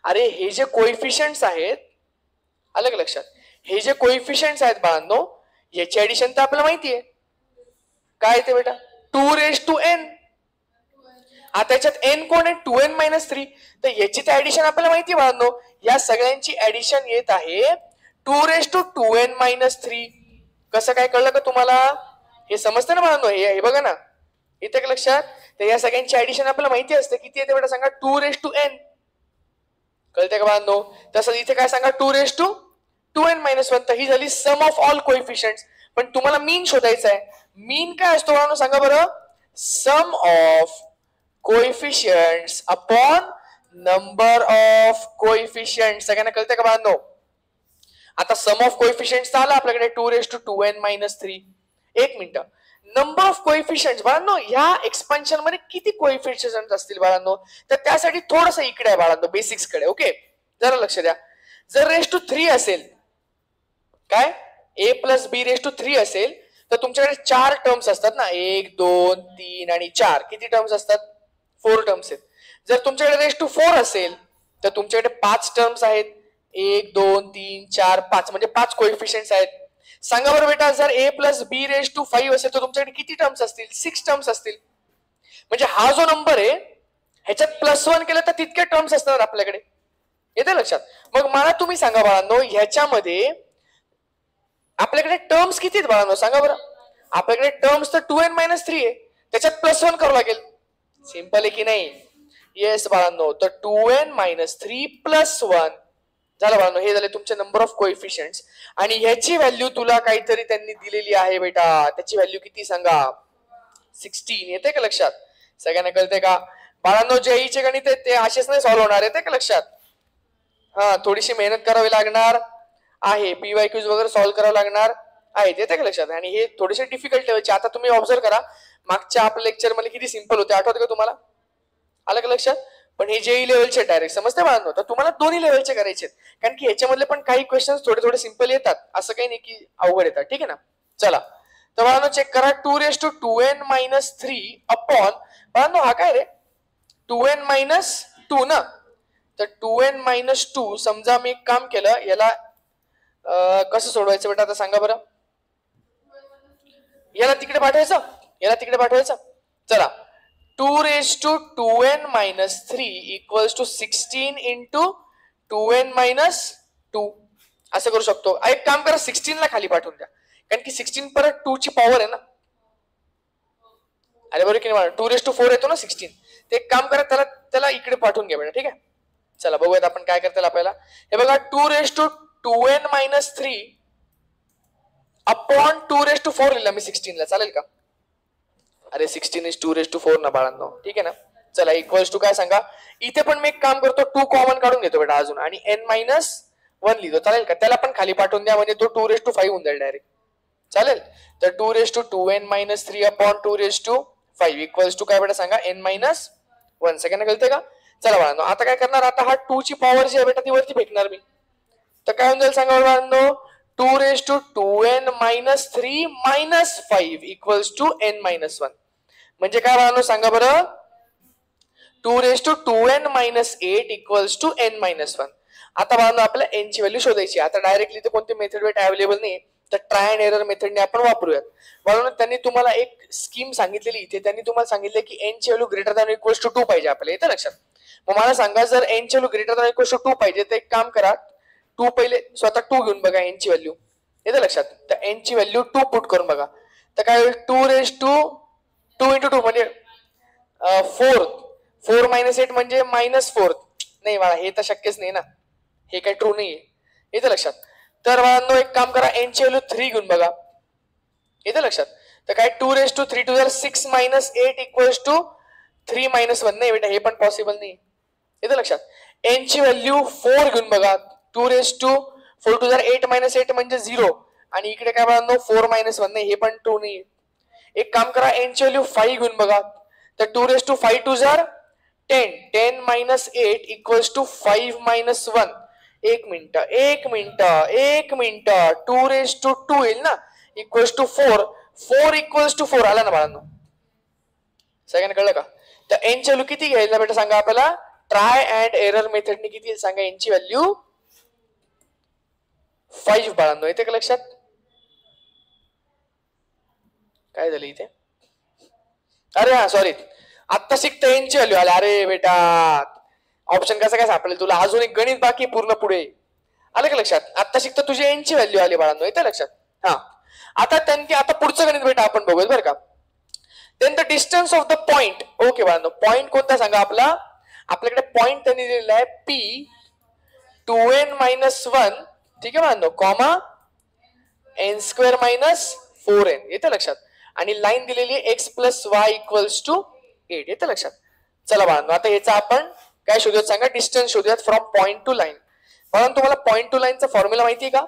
अरे हे जे कोएफिशियंट्स आहेत, आलं का लक्षात? हे जे कोएफिशियंट्स आहेत बाळांनो, याची ऍडिशन तर आपल्याला माहिती आहे. काय येते बेटा? 2⁴n. आता याच्यात n कोण आहे? 2n - 3. तर याची तर ऍडिशन आपल्याला माहिती आहे बाळांनो. या सगळ्यांची ऍडिशन येत आहे 2⁴n - 3. कसं काय कळलं का तुम्हाला? हे समजतं ना बाळांनो? हे बघा ना इथे का लक्षात? तर या सगळ्यांची ऍडिशन आपल्याला माहिती असते. किती येते बेटा सांगा? 2⁴n. कळते का बाळांनो? तसं इथे काय सांगा 2^2n-1 तर ही झाली सम ऑफ ऑल कोएफिशियंट्स. पण तुम्हाला मीन शोधायचा आहे. मीन काय असतो बाळांनो सांगा बरं? सम ऑफ कोएफिशियंट्स अपॉन नंबर ऑफ कोएफिशियंट्स. सगळ्यांना कळते का बाळांनो? आता सम ऑफ कोएफिशियंट्स आला आपल्याकडे 2^2n-3. एक मिनिट, नंबर ऑफ कोएफिशियंट्स बाळांनो ह्या एक्सपान्शन मध्ये किती कोएफिशियंट्स असतील बाळांनो? तर त्यासाठी थोडस इकडे आहे बाळांनो, बेसिक्स कडे. ओके, जरा लक्ष द्या. जर (3) असेल, काय a+b^3 असेल तर तुमच्याकडे 4 टर्म्स असतात ना, 1 2 3 आणि 4. किती टर्म्स असतात? 4 टर्म्स आहेत. जर तुमच्याकडे (4) असेल तर तुमच्याकडे 5 टर्म्स आहेत. 1 2 3 4 5 म्हणजे 5 कोएफिशियंट्स आहेत. सांगा बरं बेटा, जर a+b^5 असेल तर तुमच्याकडे किती टर्म्स असतील? 6 टर्म्स असतील. म्हणजे हा जो नंबर आहे ह्याच्यात +1 केलं तर तितके टर्म्स असणार आपल्याकडे. येते लक्षात? मग मला तुम्ही सांगा बाळांनो, ह्याच्यामध्ये आपल्याकडे टर्म्स किती आहेत बाळांनो सांगा बरं? आपल्याकडे टर्म्स तर 2n-3 आहे, त्याच्यात +1 करावं लागेल. सिंपल आहे की नाही? येस बाळांनो, तर 2n-3 +1 झालं बाळांनो. हे झाले तुमचे नंबर ऑफ कोएफिशियंट्स. आणि ह्याची व्हॅल्यू तुला काहीतरी त्यांनी दिलेली आहे बेटा. त्याची व्हॅल्यू किती सांगा? 16. येते का लक्षात? सगळ्यांना कळते का बाळांनो? जेईचे गणित आहे ते असेच नाही सॉल्व्ह होणार. येते का लक्षात? हा, थोडीशी मेहनत करावी लागणार आहे. PYQs वगैरे सॉल्व्ह करावं लागणार आहे. येते का लक्षात? आणि हे थोडेसे डिफिकल्ट लेवलचे. आता तुम्ही ऑब्झर्व करा, मागच्या आपल्या लेक्चर मध्ये किती सिंपल होते, आठवतं का तुम्हाला? आलं का लक्षात? पण हे जेई लेवलचे डायरेक्ट समजते बाळांनो. तर तुम्हाला दोन्ही लेवलचे करायचे, कारण की याच्यामधले पण काही क्वेश्चन थोडे थोडे सिंपल येतात, असं काही नाही की अवघड येतात. ठीक आहे ना? चला, तर बाळांनो चेक करा. 2^2n-3 अपॉन बाळांनो हा काय रे? 2n-2 ना. तर 2n-2 समजा मी एक काम केलं, याला कसं सोडवायचं बेटा आता सांगा बरं? याला तिकडे पाठवायचं, याला तिकडे पाठवायचं. चला, 2^2n-3 = 16 × 2n-2 असं करू शकतो. एक काम करा, 16 ला खाली पाठवून द्या, कारण की 16 परत 2 ची पॉवर आहे ना. अरे बरोबर की नाही? 2^4 येतो ना 16. ते एक काम करा, त्याला इकडे पाठवून घ्या बेटा. ठीक आहे, चला बघूयात आपण काय करता येईल आपल्याला. हे बघा, 2^2n-3 अपॉन 2^4 लिहिला मी 16 ला. चालेल का? अरे 16 is 2^4 ना बाळांनो. ठीक आहे ना? चला, इक्वल्स टू काय सांगा? इथे पण मी एक काम करतो, 2 कॉमन काढून घेतो बेटा अजून, आणि n-1 लिहितो. चालेल का? त्याला पण खाली पाठवून द्या, म्हणजे तो 2^5 होऊन जाईल डायरेक्ट. चालेल? तर 2^2n-3 अपॉन 2^5 इक्वल्स टू काय बेटा सांगा? n-1. सगळ्यांना कळते का? चला बाळांनो, आता काय करणार? आता हा 2 ची पॉवर जी आहे बेटा ती वरती फेकणार मी. तर काय होऊन जाईल सांगा बाळांनो? 2^2n-3 - 5 equals to n-1. म्हणजे काय बाळांनो सांगा बरं? 2^2n-8 equals to n-1. आता बाळांनो आपल्याला n ची व्हॅल्यू शोधायची. आता डायरेक्टली तर कोणते मेथड बेटा अवेलेबल नाही, तर ट्राय अँड एरर मेथडने आपण वापरूयात. बाळांनो त्यांनी तुम्हाला एक स्कीम सांगितलेली इथे. त्यांनी तुम्हाला सांगितले की n ची value greater than equals to 2 पाहिजे आपल्याला. येतं लक्षात? मग मला सांगा, जर n ची value greater than equals to 2 पाहिजे तर एक काम करा, 2 पहिले स्वतः 2 घेऊन बघा n ची व्हॅल्यू. येतं लक्षात? तर n ची व्हॅल्यू 2 पुट करून बघा. तर काय होईल? 2^2 × 2 म्हणजे 4. 4 - 8 म्हणजे -4. नाही बाळा, हे तर शक्यच नाही ना, हे काही ट्रू नाहीये. येतं लक्षात? तर बाळांनो एक काम करा, n ची व्हॅल्यू 3 घेऊन बघा. येतं लक्षात? तर काय 2^3 6 - 8 इक्वल्स टू 3 - 1. नाही बेटा, हे पण पॉसिबल नाही. येतं लक्षात? n ची व्हॅल्यू 4 घेऊन बघा. 2^4 8 - 8 म्हणजे 0. आणि इकडे काय बाळांनो 4 - 1. नाही, हे पण ट्रू नाही. एक काम करा, n ची व्हॅल्यू 5 घेऊन बघा. तर 2^5 10. 10 - 8 इक्वल्स टू 5 - 1. एक मिनिट 2^2 येईल ना, इक्वल्स टू 4. 4 इक्वल्स टू 4 आला ना बाळांनो. सगळ्यांना कळलं का? तर n ची व्हॅल्यू किती घ्यायला बेटा सांगा आपल्याला? ट्राय अँड एरर मेथडने किती येईल सांगा? n ची व्हॅल्यू 5 बाळांनो. येते का लक्षात? काय झालं इथे? अरे हा सॉरी, आता शिकता n ची व्हॅल्यू आली. अरे बेटा, ऑप्शन कसं काय सापडेल तुला? अजून एक गणित बाकी पूर्ण पुढे. आलं का लक्षात? आता शिकता तुझी n ची व्हॅल्यू आली बाळांनो. येते लक्षात? हा, आता पुढचं गणित बेटा आपण बघूया बरं का. Then the distance of the point. Okay बाळांनो, पॉइंट कोणता सांगा आपला? आपल्याकडे पॉइंट त्यांनी दिलेला आहे P 2n-1, ठीक आहे बाळांनो, कॉमा n² - 4n, येते लक्षात. आणि लाईन दिलेली x + y = 8, येते लक्षात. चला बाळांनो, आता याचा आपण काय शोधूयात सांगा, डिस्टन्स शोधूयात फ्रॉम पॉइंट टू लाईन. म्हणून तुम्हाला पॉइंट टू लाईनचा फॉर्म्युला माहिती आहे का?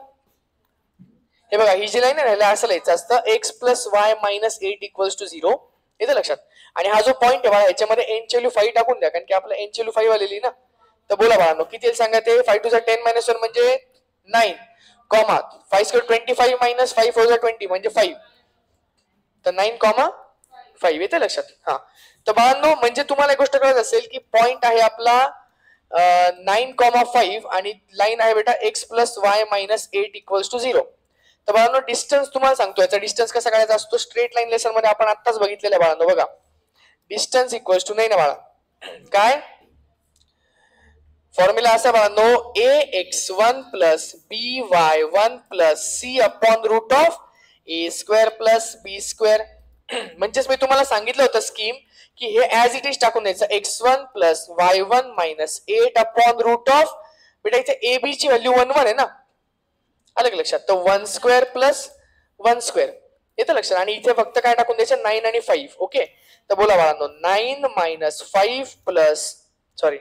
हे बघा, ही जी लाईन आहे ना, असं लिहायचं असतं x + y - 8 = 0, येते लक्षात. आणि हा जो पॉइंट आहे बघा, याच्यामध्ये n ची व्हॅल्यू 5 टाकून द्या, कारण की आपलं n ची व्हॅल्यू 5 आलेली ना. तर बोला बाळांनो, किती सांगा ते? 5 × 10 - 1 म्हणजे 9, कॉमा 5 × 25 - 5 × 20 म्हणजे 5. तर 9, 5 येते लक्षात. हा, तर बाळांनो, म्हणजे तुम्हाला एक गोष्ट कळत असेल की पॉइंट आहे आपला 9, 5 आणि लाईन आहे बेटा x + y - 8 = 0. तर बाळांनो, डिस्टन्स तुम्हाला सांगतो, याचा डिस्टन्स कसा काढायचा असतो? स्ट्रेट लाईन लेसन मध्ये आपण आत्ताच बघितलेलं आहे बाळांनो. बघा, डिस्टन्स = नाही ना बाळा, काय फॉर्म्युला असा बाळांनो, ax1 + by1 + c/√of a² + b². म्हणजेच मी तुम्हाला सांगितलं होतं स्कीम की हे ऍज इट इज टाकून द्यायचं, x1 + y1 - 8/√of, बेटा इथे ए बी ची व्हॅल्यू 1 1 आहे ना, आलं का लक्षात. तर 1² + 1² येतं लक्षात. आणि इथे फक्त काय टाकून द्यायचं, 9 आणि 5. ओके, तर बोला बाळांनो, 9 - 5 सॉरी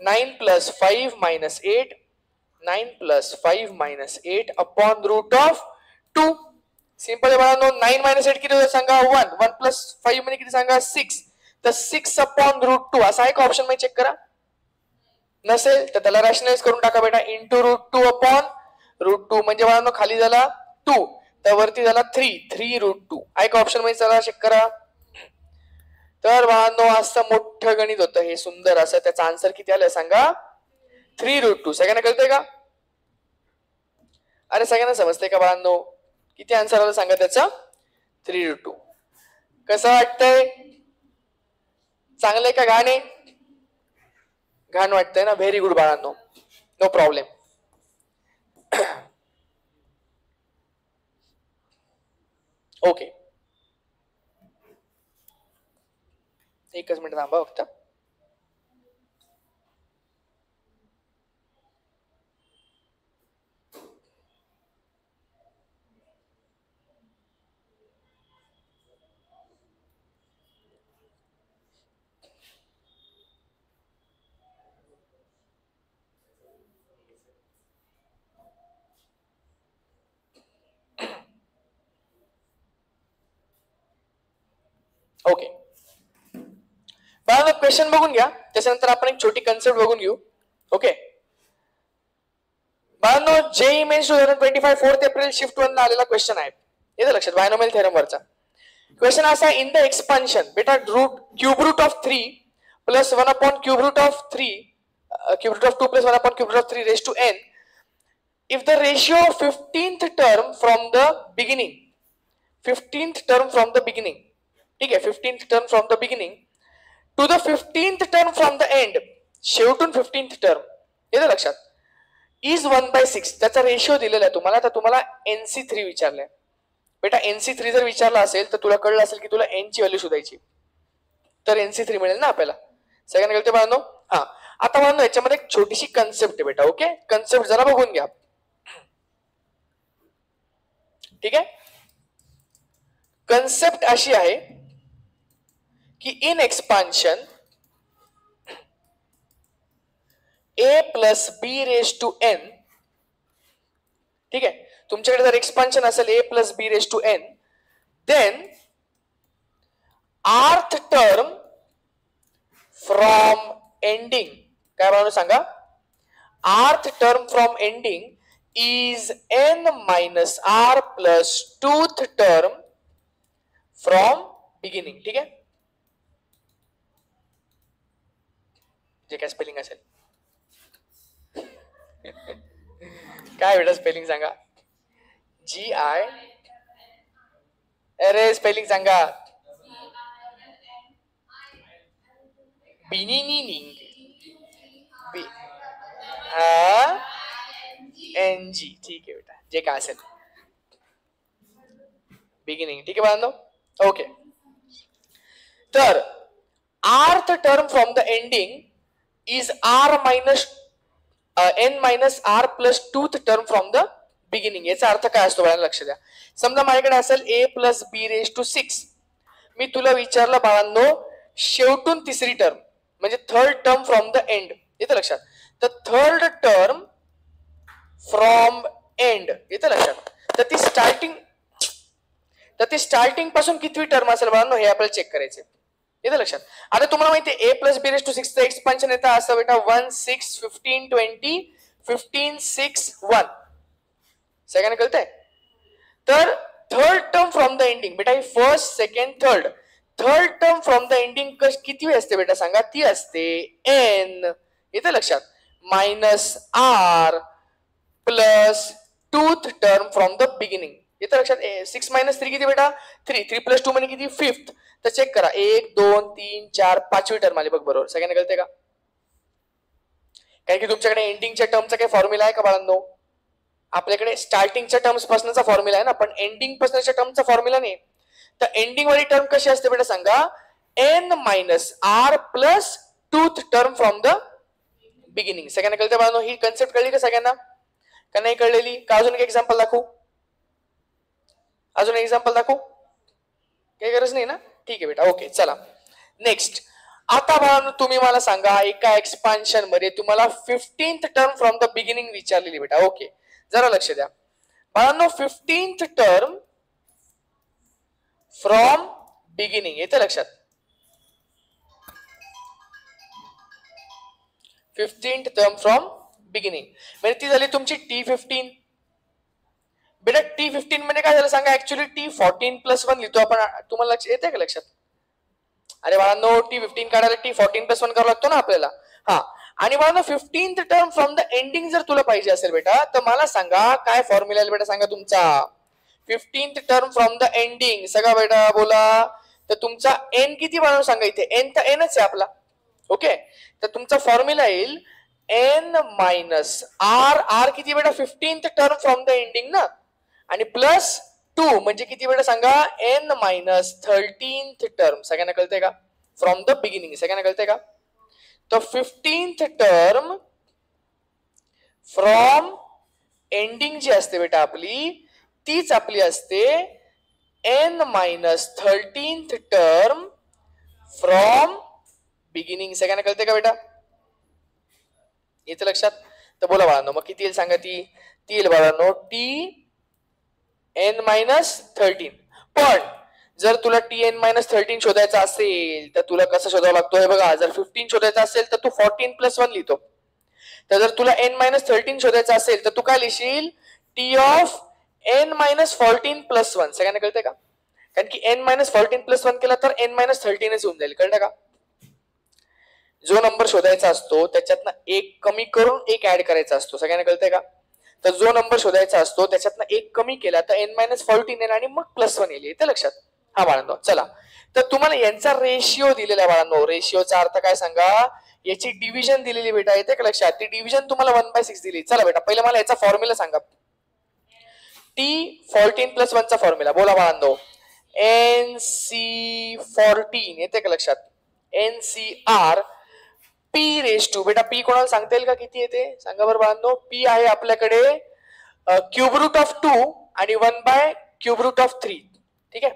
9 + 5 - 8, 9 + 5 - 8/√of 2. सिंपल आहे बाळांनो. 9 - 8 किती होतं सांगा? 1. 1 + 5 म्हणजे किती सांगा? 6. तर 6/√2 असा आहे का ऑप्शन मध्ये? चेक करा. नसेल तर त्याला रॅशनलाइज करून टाका बेटा, इंटू √2/√2 म्हणजे बाळांनो खाली झाला 2, तर वरती झाला 3, 3√2 आहे का ऑप्शन मध्ये? चला चेक करा. तर बाळांनो, असं मोठं गणित होतं हे, सुंदर असं. त्याचा आन्सर किती आलं सांगा? 3√2. सगळ्यांना कळतंय का? अरे सगळ्यांना समजतंय का बाळांनो? किती आन्सर आलं सांगा त्याचा? 3√2. कसं वाटतंय? चांगलंय का घाण आहे? घाण वाटतंय ना? व्हेरी गुड बाळांनो, नो प्रॉब्लेम. ओके, एकच मिनिट थांबा फक्त. ओके बाळांनो, क्वेश्चन बघून घ्या, त्याच्यानंतर आपण एक छोटी कन्सेप्ट बघून घेऊ. ओके बाळांनो, जेईई मेन्स 2025 4 एप्रिल शिफ्ट 1 ला आलेला क्वेश्चन आहे. येतं लक्षात, बायनॉमियल थेरम वरचा क्वेश्चन असा. इन द एक्सपान्शन बेटा, √3 + 1/3 √2 + 1/3 raised to n, if the ratio of 15th term from the beginning, 15th term from the beginning, ठीक आहे, 15th term from the beginning to the 15th term from the end, शेवटून 15th term, येतं लक्षात, is 1/6, त्याचा रेशिओ दिलेला आहे तुम्हाला. तर तुम्हाला NC3 विचारलंय बेटा. NC3 जर विचारला असेल तर तुला कळलं असेल की तुला n ची व्हॅल्यू शोधायची, तर NC3 मिळेल ना आपल्याला. सगळ्यांना कळते बाळांनो? हा, आता बाळांनो याच्यामध्ये एक छोटीशी कन्सेप्ट आहे बेटा. ओके, कन्सेप्ट जरा बघून घ्या, ठीक आहे. कन्सेप्ट अशी आहे की in expansion a + b raised to n, ठीक आहे, तुमच्याकडे जर एक्सपान्शन असेल a + b raised to n, then rth term from ending, काय बाळांनो सांगा? rth term from ending is n - r + 2th term from beginning, ठीक आहे. जे काय स्पेलिंग असेल, काय बेटा स्पेलिंग सांगा? GI, अरे स्पेलिंग सांगा. बिनिनिंग, NG, ठीक आहे बेटा, जे काय असेल बिगिनिंग, ठीक आहे बाळांनो. ओके, तर rth term from the ending is r - n minus r plus twoth term from the beginning. याचा अर्थ काय असतो बाळांनो लक्ष द्या. समजा माझ्याकडे असेल ए प्लस बी रेज टू 6. मी तुला विचारलं बाळांनो शेवटून तिसरी टर्म म्हणजे third term from the end. येतं लक्षात. तर थर्ड टर्म फ्रॉम एंड येतं लक्षात. तर ती स्टार्टिंग पासून कितवी टर्म असेल बाळांनो हे आपल्याला चेक करायचे. येतं लक्षात. आता तुम्हाला माहिती आहे ए प्लस बी रेज टू 6 चं एक्सपान्शन येतं असं बेटा 1 6 15 20 15 6 1. सगळ्यांना कळतंय. तर third term from the ending बेटा ही first second third term from the ending किती असते बेटा सांगा. ती असते एन येतं लक्षात minus r plus twoth term from the beginning. येतं लक्षात. 6 मायनस 3 किती बेटा 3. 3 प्लस 2 म्हणजे किती 5th. तर चेक करा 1 2 3 4 5वी टर्म आली बघ बरोबर. सगळ्यांना कळते का. कारण की तुमच्याकडे एंडिंगच्या टर्मचा काही फॉर्म्युला आहे का बाळांनो. आपल्याकडे स्टार्टिंगच्या टर्म्स पासूनचा फॉर्म्युला आहे ना पण एंडिंग पासूनच्या टर्मचा फॉर्म्युला नाही. तर एंडिंग वाली टर्म कशी असते बेटा सांगा n minus r plus twoth term from the beginning. सगळ्यांना कळते बाळांनो. ही कन्सेप्ट कळली का सगळ्यांना का नाही कळलेली. का अजून एक एक्झाम्पल दाखवू. अजून एक्झाम्पल दाखवू. काही गरज नाही ना. ठीक आहे बेटा. ओके चला नेक्स्ट. आता बाळांनो तुम्ही मला सांगा एका एक्सपान्शन मध्ये तुम्हाला 15th term from the beginning विचारलेली बेटा. ओके जरा लक्ष द्या बाळांनो. 15th टर्म फ्रॉम बिगिनिंग येतं लक्षात. 15th टर्म फ्रॉम बिगिनिंग म्हणजे ती झाली तुमची T15. बेटा T15 म्हणजे काय झालं सांगा. ऍक्च्युली T14 प्लस 1 लिहितो आपण. तुम्हाला लक्ष येते का लक्षात. अरे बाळांनो T15 काढायला T14 प्लस 1 करावं लागतो ना आपल्याला. हा आणि बाळांनो 15th term from the ending जर तुला पाहिजे असेल बेटा तर मला सांगा काय फॉर्म्युला आहे बेटा सांगा तुमचा. 15th term from the ending सगळा बेटा बोला. तर तुमचा एन किती बाळांनो सांगा. इथे एन तर एनच आहे आपला. ओके तर तुमचा फॉर्म्युला येईल एन मायनस आर. आर किती बेटा 15th term from the ending ना आणि प्लस 2 म्हणजे किती बेटा सांगा एन मायनस 13th टर्म. सगळ्यांना कळतंय का फ्रॉम द बिगिनिंग. सगळ्यांना कळतंय का. तर 15th टर्म फ्रॉम एंडिंग जी असते बेटा आपली तीच आपली असते n minus 13th term from beginning. सगळ्यांना कळते का बेटा. येतं लक्षात. तर बोला बाळांनो मग किती येईल सांगा. ती येईल बाळांनो Tn मायनस 13. पण जर तुला Tn मायनस 13 शोधायचा असेल तर तुला कसं शोधावं लागतो हे बघा. जर 15 शोधायचा असेल तर तू 14 प्लस 1 लिहितो. तर जर तुला n मायनस 13 शोधायचा असेल तर तू काय लिहिशील T of n minus 14 plus 1. सगळ्यांना कळतंय का. कारण की n मायनस 14 प्लस 1 केला तर n मायनस 13च होऊन जाईल. कळलं का. जो नंबर शोधायचा असतो त्याच्यातनं एक कमी करून एक ऍड करायचा असतो. सगळ्यांना कळतंय का. तर जो नंबर शोधायचा असतो त्याच्यातनं एक कमी केला तर n मायनस 14 येईल आणि मग प्लस 1 येईल. येतं लक्षात. हा बाळांनो चला. तर तुम्हाला यांचा रेशिओ दिलेला आहे बाळांनो. रेशिओचा अर्थ काय सांगा. याची डिव्हिजन दिलेली बेटा. येते का लक्षात. ती डिव्हिजन तुम्हाला 1/6 दिली. चला बेटा पहिला मला याचा फॉर्म्युला सांगा. T14 प्लस 1 चा फॉर्म्युला बोला बाळांनो. NC14 येते का लक्षात. NCR P रेस टू बेटा P कोणाला सांगता येईल का किती येते सांगा बरं बाळांनो. P आहे आपल्याकडे क्यूब रूट ऑफ 2 आणि 1/क्यूब रूट ऑफ 3. ठीक आहे.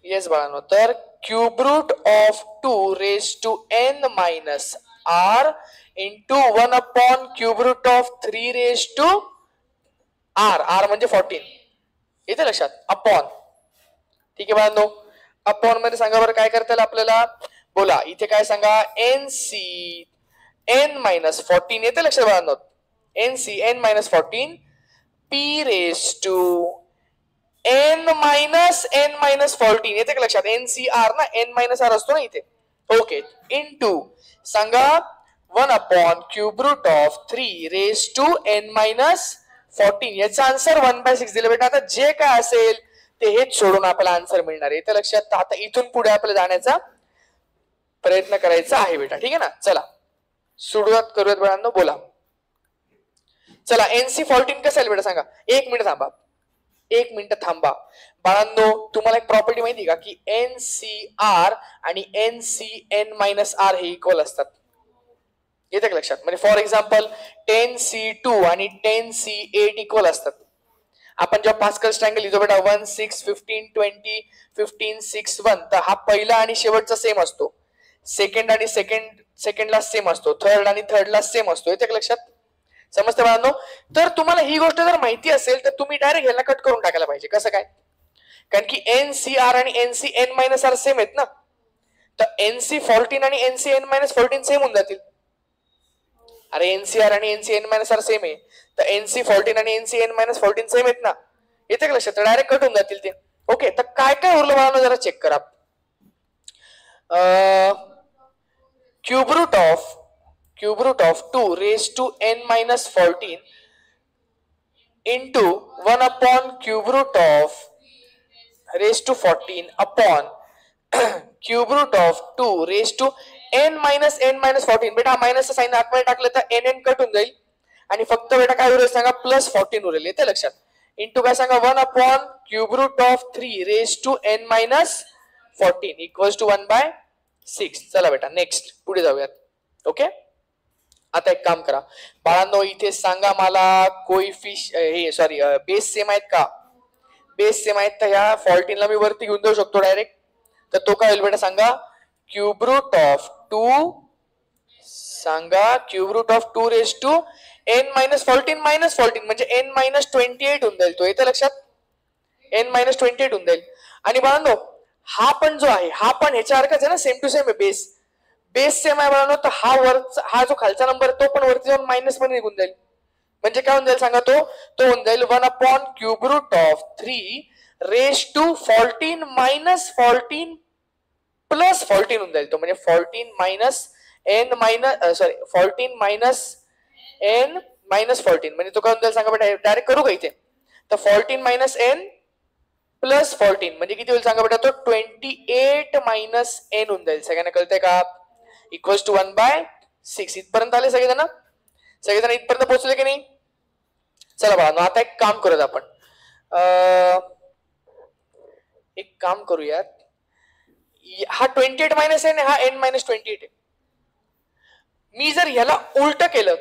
येस बाळांनो. तर cube root of 2 raise to n minus r into one by cube root of 3 raise to r. r म्हणजे 14. येते लक्षात. अपॉन. ठीक आहे बाळांनो. अपॉन मध्ये सांगा बरं काय करता येईल आपल्याला बोला. इथे काय सांगा NC n मायनस 14 येते लक्षात बाळांनो. NC n minus 14 P raise to n minus 14 येते का लक्षात. NCR ना n मायनस r असतो ना इथे. ओके इंटू सांगा one by cube root of 3 raise to n minus 14. याचा आन्सर 1/6 दिलं बेटा. आता जे काय असेल ते हेच सोडून आपल्याला आन्सर मिळणार आहे. तर लक्षात. आता इथून पुढे आपल्याला जाण्याचा प्रयत्न करायचा आहे बेटा. ठीक आहे ना. चला सुरुवात करूयात बाळांनो. बोला चला. NC14 कसं आहे बेटा सांगा. एक मिनिट थांबा बाळांनो. तुम्हाला एक प्रॉपर्टी माहिती का की NCR आणि NCn मायनस r हे इक्वल असतात. येते का लक्षात? म्हणजे फॉर एक्झाम्पल 10C2 आणि 10C8 इक्वल असतात. आपण जेव्हा पास्कल्स ट्रायंगल लिहितो बेटा 1 6 15 20 15 6 1, तर हा पहिला आणि शेवटचा सेम असतो. सेकंड आणि सेकंडला सेम असतो. थर्ड आणि थर्डला सेम असतो. येते का लक्षात? समजते बाळांनो? तर तुम्हाला ही गोष्ट जर माहिती असेल तर तुम्ही डायरेक्ट ह्याला कट करून टाकायला पाहिजे. कसं काय? कारण की NCR आणि NCN-R सेम आहेत ना, तर NC14 आणि NCN-14 सेम होऊन जातील. अरे NCR आणि NCN-R सेम आहे, तर NC14 आणि NCN-14 सेम आहेत ना. येते का लक्षात? डायरेक्ट कट होऊन जातील ते. ओके, तर काय काय उरलं बाळांनो जरा चेक करा. Cube root of 2 raised to n-14 into 1 upon cube root of raised to 14 upon cube root of 2 raised to n-14. बेटा मायनसचं साइन आतमध्ये टाकलं तर n कट होऊन जाईल आणि फक्त बेटा काय उरेल सांगा, +14 उरेल. येते लक्षात? इंटू काय सांगा, 1 upon cube root of 3 raised to n-14 equals to 1/6. चला बेटा नेक्स्ट पुढे जाऊयात. ओके, आता एक काम करा बाळांनो, इथे सांगा मला बेस सेम आहेत का? बेस सेम आहेत तर ह्या 14 ला मी वरती घेऊन जाऊ शकतो डायरेक्ट. तर तो काय होईल बेटा सांगा, क्यूब रूट ऑफ 2 सांगा क्यूब रूट ऑफ 2 रेज टू n-14 -14 म्हणजे n-28 होऊन जाईल. तो येते लक्षात? n-28 होऊन जाईल. आणि बाळांनो हा पण जो आहे हा पण ह्याच्यासारखाच आहे ना, सेम टू सेम आहे. बेस सेम आहे बाळांनो, तर हा जो खालचा नंबर तो पण वरती जाऊन मायनस मध्ये निघून जाईल. म्हणजे काय होऊन जाईल सांगा, तो होऊन जाईल 1 upon cube root of 3 raise to 14 -14 +14 होऊन जाईल. तो म्हणजे 14 -n-14 म्हणजे तो काय होऊन जाईल सांगा बेटा? डायरेक्ट करू का इथे? तर 14 -n +14 म्हणजे किती होईल सांगा बेटा? तो 28 - n होऊन जाईल. सगळ्यांना कळतंय का? Equals to 1/6. इथपर्यंत आले सगळेजण? सगळेजण इथपर्यंत पोहोचले की नाही? चला बाळा, आता एक काम करूयात आपण. एक काम करूयात, हा 28 - n हा n-28 आहे. मी जर ह्याला उलट केलं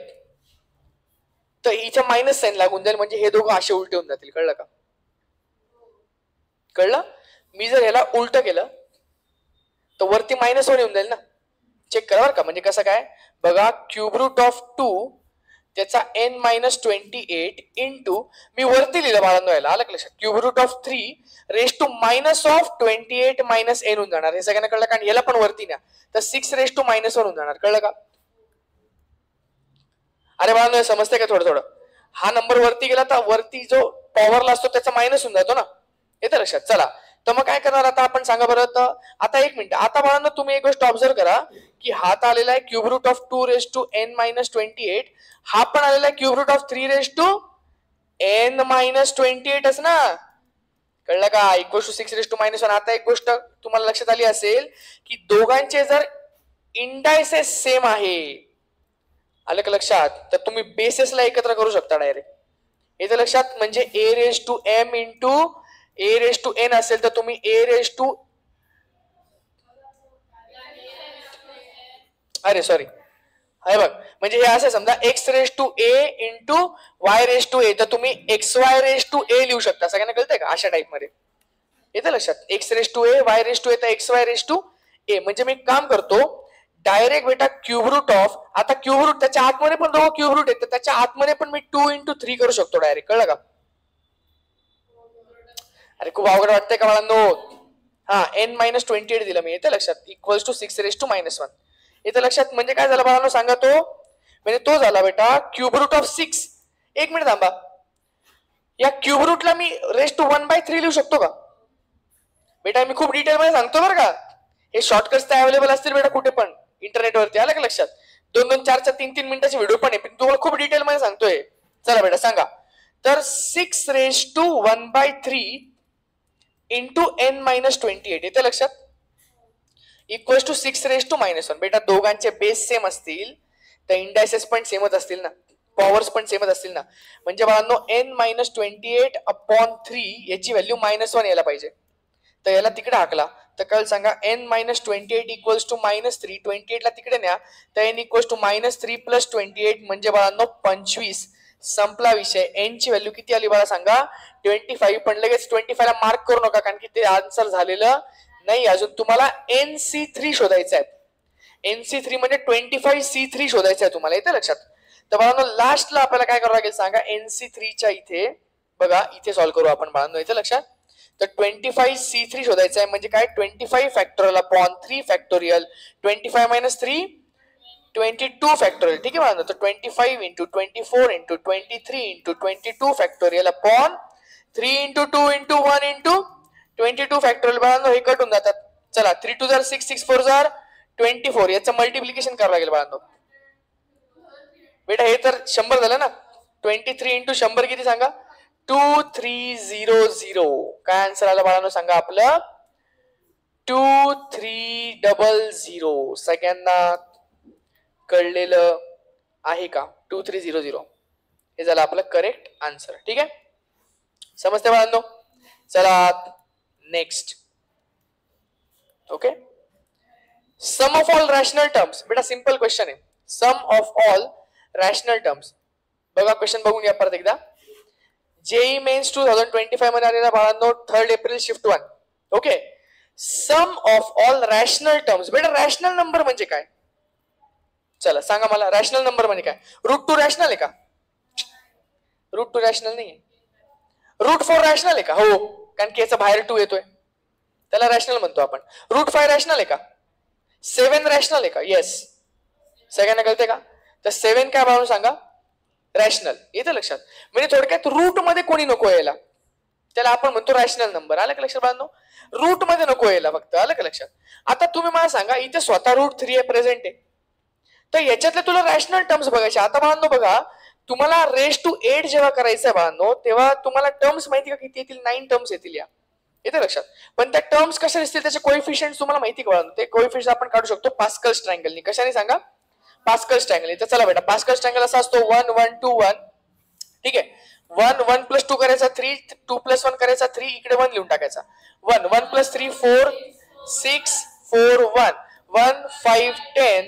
तर हिच्या मायनस साइन लागून जाईल, म्हणजे हे दोघं असे उलटे होऊन जातील. कळलं का? कळलं? मी जर ह्याला उलट केलं तर वरती -1 येऊन जाईल ना. चेक करा बरं का. म्हणजे कसं काय बघा, क्यूब रूट ऑफ 2 त्याचा n-28 इंटू मी वरती लिहिलं बाळांनो, याला आलं लक्षात? Cube root of 3 raise to -28 - n होऊन जाणार. हे सगळ्यांना कळलं का? आणि याला पण वरती न्या तर 6 रेज टू -1 होऊन जाणार. कळलं का? अरे बाळांनो समजते का? थोडं हा नंबर वरती गेला तर वरती जो पॉवरला असतो त्याचा मायनस होऊन जातो ना. येतं लक्षात? चला, तर मग काय करणार आता आपण सांगा बरं. तर आता एक मिनिट, आता बाळांनो तुम्ही एक गोष्ट ऑब्झर्व करा की हात आलेला आहे cube root of 2 raise to n-28, हा पण आलेला आहे cube root of 3 raise to n-28 ना. कळलं का? Equal to 6 raise to -1. आता एक गोष्ट तुम्हाला लक्षात आली असेल की दोघांचे जर इंडायसेस सेम आहे, आलं का लक्षात, तर तुम्ही बेसेसला एकत्र करू शकता डायरेक्ट. येतं लक्षात? म्हणजे a raise to m into a raise to n असेल तर तुम्ही a रेज टू हे बघ, म्हणजे हे असं समजा x raise to a into y raise to a, तर तुम्ही xy रेज टू a लिहू शकता. सगळ्यांना कळतंय का? अशा टाइप मध्ये. येतं लक्षात? x raise to a, y raise to a, तर xy रेज टू a. म्हणजे मी काम करतो डायरेक्ट बेटा क्यूब रूट ऑफ, आता क्यूब रूट त्याच्या आतमध्ये पण दोघं क्यूब रूट आहेत, तर त्याच्या आतमध्ये पण मी 2 × 3 करू शकतो डायरेक्ट. कळलं का? अरे खूप अवघड वाटतंय का बाळांनो? हा n-28 दिलं मी. येतं लक्षात? Equals to 6 raise to -1. येतं लक्षात? म्हणजे काय झालं बाळांनो सांगा, तो म्हणजे तो झाला बेटा क्यूब रूट ऑफ 6. एक मिनिट थांबा, या क्यूब रूटला मी रेज टू 1/3 लिहू शकतो का बेटा? मी खूप डिटेल मध्ये सांगतो बरं का. हे शॉर्टकट्स तर अवेलेबल असतील बेटा कुठे पण इंटरनेटवरती. आलं का लक्षात? 2-2, 4-4, 3-3 मिनिटाचे व्हिडिओ पण आहे, पण तुम्हाला खूप डिटेल मध्ये सांगतोय. चला बेटा सांगा, तर 6 रेज टू 1/3 इंटू n-28 येते लक्षात? Equals to 6 raise to -1. बेटा दोघांचे बेस सेम असतील तर इंडायसेस पण सेमच असतील ना, पॉवर्स पण सेमच असतील ना. म्हणजे बाळांनो n-28 अपॉन 3 याची व्हॅल्यू -1 यायला पाहिजे. तर याला तिकडे हाकला तर काय सांगा n-28 इक्वल्स टू -3. 28 ला तिकडे न्या तर n इक्वल्स टू -3 + 28 म्हणजे बाळांनो 25. संपला विषय. n ची व्हॅल्यू किती आली बाळा सांगा 25. पण लगेच 25 ला मार्क करू नका कारण की ते आन्सर झालेलं नाही. अजून तुम्हाला NC3 शोधायचं आहे. NC3 म्हणजे 25C3 शोधायचं आहे तुम्हाला. येते लक्षात. तर बाळांनो लास्टला आपल्याला काय करावं लागेल सांगा NC3 च्या इथे बघा इथे सॉल्व्ह करू आपण बाळांनो. येते लक्षात. तर 25C3 शोधायचं आहे म्हणजे काय 25 फॅक्टोरियल अपॉन 3 फॅक्टोरियल 25 - 3 22 फॅक्टोरियल. ठीक आहे बाळांनो. तर 25 × 24 × 23 × 22 फॅक्टोरियल अपॉन 3 × 2 × 1 × 22 फॅक्टोरियल. बाळांनो हे कट होऊन जातात. चला 3 2 जार 6 6 4 जार 24. याचं मल्टिप्लिकेशन करावं लागेल बाळांनो. बेटा हे तर 100 झालं ना. 23 × 100 किती सांगा 2300. काय आन्सर आला बाळांनो सांगा आपलं 2300. सगळ्यांना कळलेलं आहे का 2300 हे झालं आपलं करेक्ट आन्सर. ठीक आहे समजते बाळांनो. चला next. Okay sum of all rational terms. बेटा सिंपल क्वेश्चन आहे. Sum of all rational terms. बघा क्वेश्चन बघून घ्या परत एकदा. जेई मेन्स 2025 मध्ये आलेला बाळांनो 3 April shift 1. Okay sum of all rational terms. बेटा रॅशनल नंबर म्हणजे काय चला सांगा मला. रॅशनल नंबर म्हणजे काय √2 रॅशनल आहे का √2 रॅशनल नाहीये. √4 रॅशनल आहे का हो कारण की याचा बाहेर 2 येतोय त्याला रॅशनल म्हणतो आपण. √5 रॅशनल आहे का 7 रॅशनल आहे का येस. सगळ्यांना कळते का. तर 7 काय बाळांनो सांगा रॅशनल. येतं लक्षात. म्हणजे थोडक्यात रूट मध्ये कोणी नको यायला त्याला आपण म्हणतो रॅशनल नंबर. आलं का लक्षात बाळांनो. रूट मध्ये नको यायला फक्त. आलं का लक्षात. आता तुम्ही मला सांगा इथे स्वतः √3 आहे प्रेझेंट आहे तर याच्यातले तुला रॅशनल टर्म्स बघायचे. आता बाळांनो बघा तुम्हाला रेज टू 8 जेव्हा करायचं आहे बाळांनो तेव्हा तुम्हाला टर्म्स माहिती का किती येतील 9 टर्म्स येतील या. येते लक्षात. पण त्या टर्म्स कशा दिसतील त्याचे कोएफिशियंट्स तुम्हाला माहिती का बाळांनो. ते कोएफिशियंट आपण काढू शकतो पास्कल्स ट्रायंगलनी. कशाने सांगा पास्कल्स ट्रायंगल. तर चला बेटा पास्कल्स ट्रायंगल असा असतो 1 1 2 1. ठीक आहे 1 1 + 2 करायचा 3 2 + 1 करायचा 3 इकडे 1 लिहून टाकायचा 1 1 + 3 4 6 4 1 1 5 10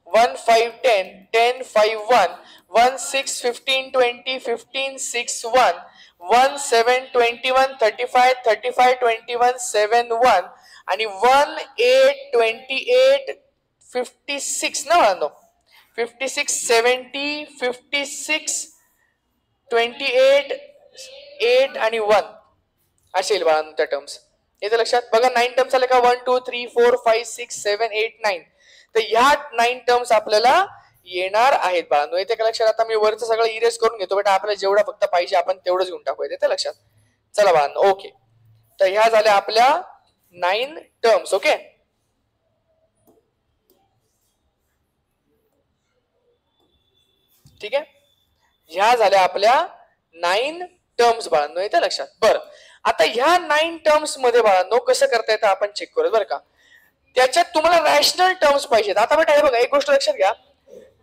1 5 10 10 5 1 1 6 15 20 15 6 1 1 7 21 35 35 21 7 1 आणि 1 8 28 56 ना बाळांनो 56 70 56 28 8 आणि 1 असे येईल बाळांनो त्या टर्म्स. येते लक्षात. बघा 9 टर्म्स आले का 1 2 3 4 5 6 7 8 9. तर ह्या 9 टर्म्स आपल्याला येणार आहेत बाळांनो. येते का लक्षात. आता मी वरचं सगळं इरेज करून घेतो बेटा. आपल्याला जेवढा फक्त पाहिजे आपण तेवढंच घेऊन टाकू. येते लक्षात. चला बाळांनो ओके. तर ह्या झाल्या आपल्या 9 टर्म्स. ओके ठीक आहे. ह्या झाल्या आपल्या 9 टर्म्स बाळांनो. येते लक्षात. बरं आता ह्या 9 टर्म्स मध्ये बाळांनो कसं करता येतं आपण चेक करू बरं का. त्याच्यात तुम्हाला रॅशनल टर्म्स पाहिजेत. आता बेटा हे बघा एक गोष्ट लक्षात घ्या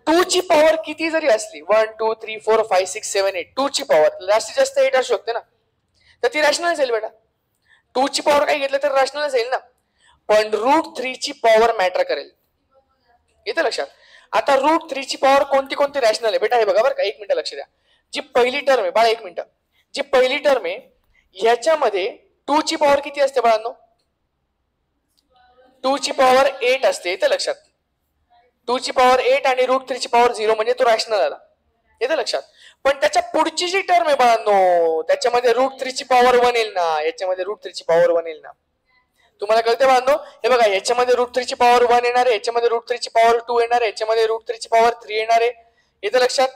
2 ची पॉवर किती जरी असली 1 2 3 4 5 6 7 8 2 ची पॉवर जास्तीत जास्त 8 असू शकते ना तर ती रॅशनल असेल बेटा. 2 ची पॉवर काही घेतलं तर रॅशनल असेल ना. पण √3 ची पॉवर मॅटर करेल. येतं लक्षात. आता √3 ची पॉवर कोणती कोणती रॅशनल आहे बेटा हे बघा बरं का. 1 मिनिट लक्ष द्या. जी पहिली टर्म आहे बाळा 1 मिनिट. जी पहिली टर्म आहे ह्याच्यामध्ये 2 ची पॉवर किती असते बाळांनो 2 ची पॉवर 8 असते. येतं लक्षात. 2 ची पॉवर 8 आणि √3 ची पॉवर 0 म्हणजे तो रॅशनल आला. येतं लक्षात. पण त्याच्या पुढची जी टर्म आहे बाळांनो त्याच्यामध्ये √3 ची पॉवर 1 येईल ना. याच्यामध्ये √3 ची पॉवर 1 येईल ना. तुम्हाला कळते बाळांनो. हे बघा याच्यामध्ये √3 ची पॉवर 1 येणार आहे याच्यामध्ये √3 ची पॉवर 2 येणार आहे याच्यामध्ये √3 ची पॉवर 3 येणार आहे. येतं लक्षात.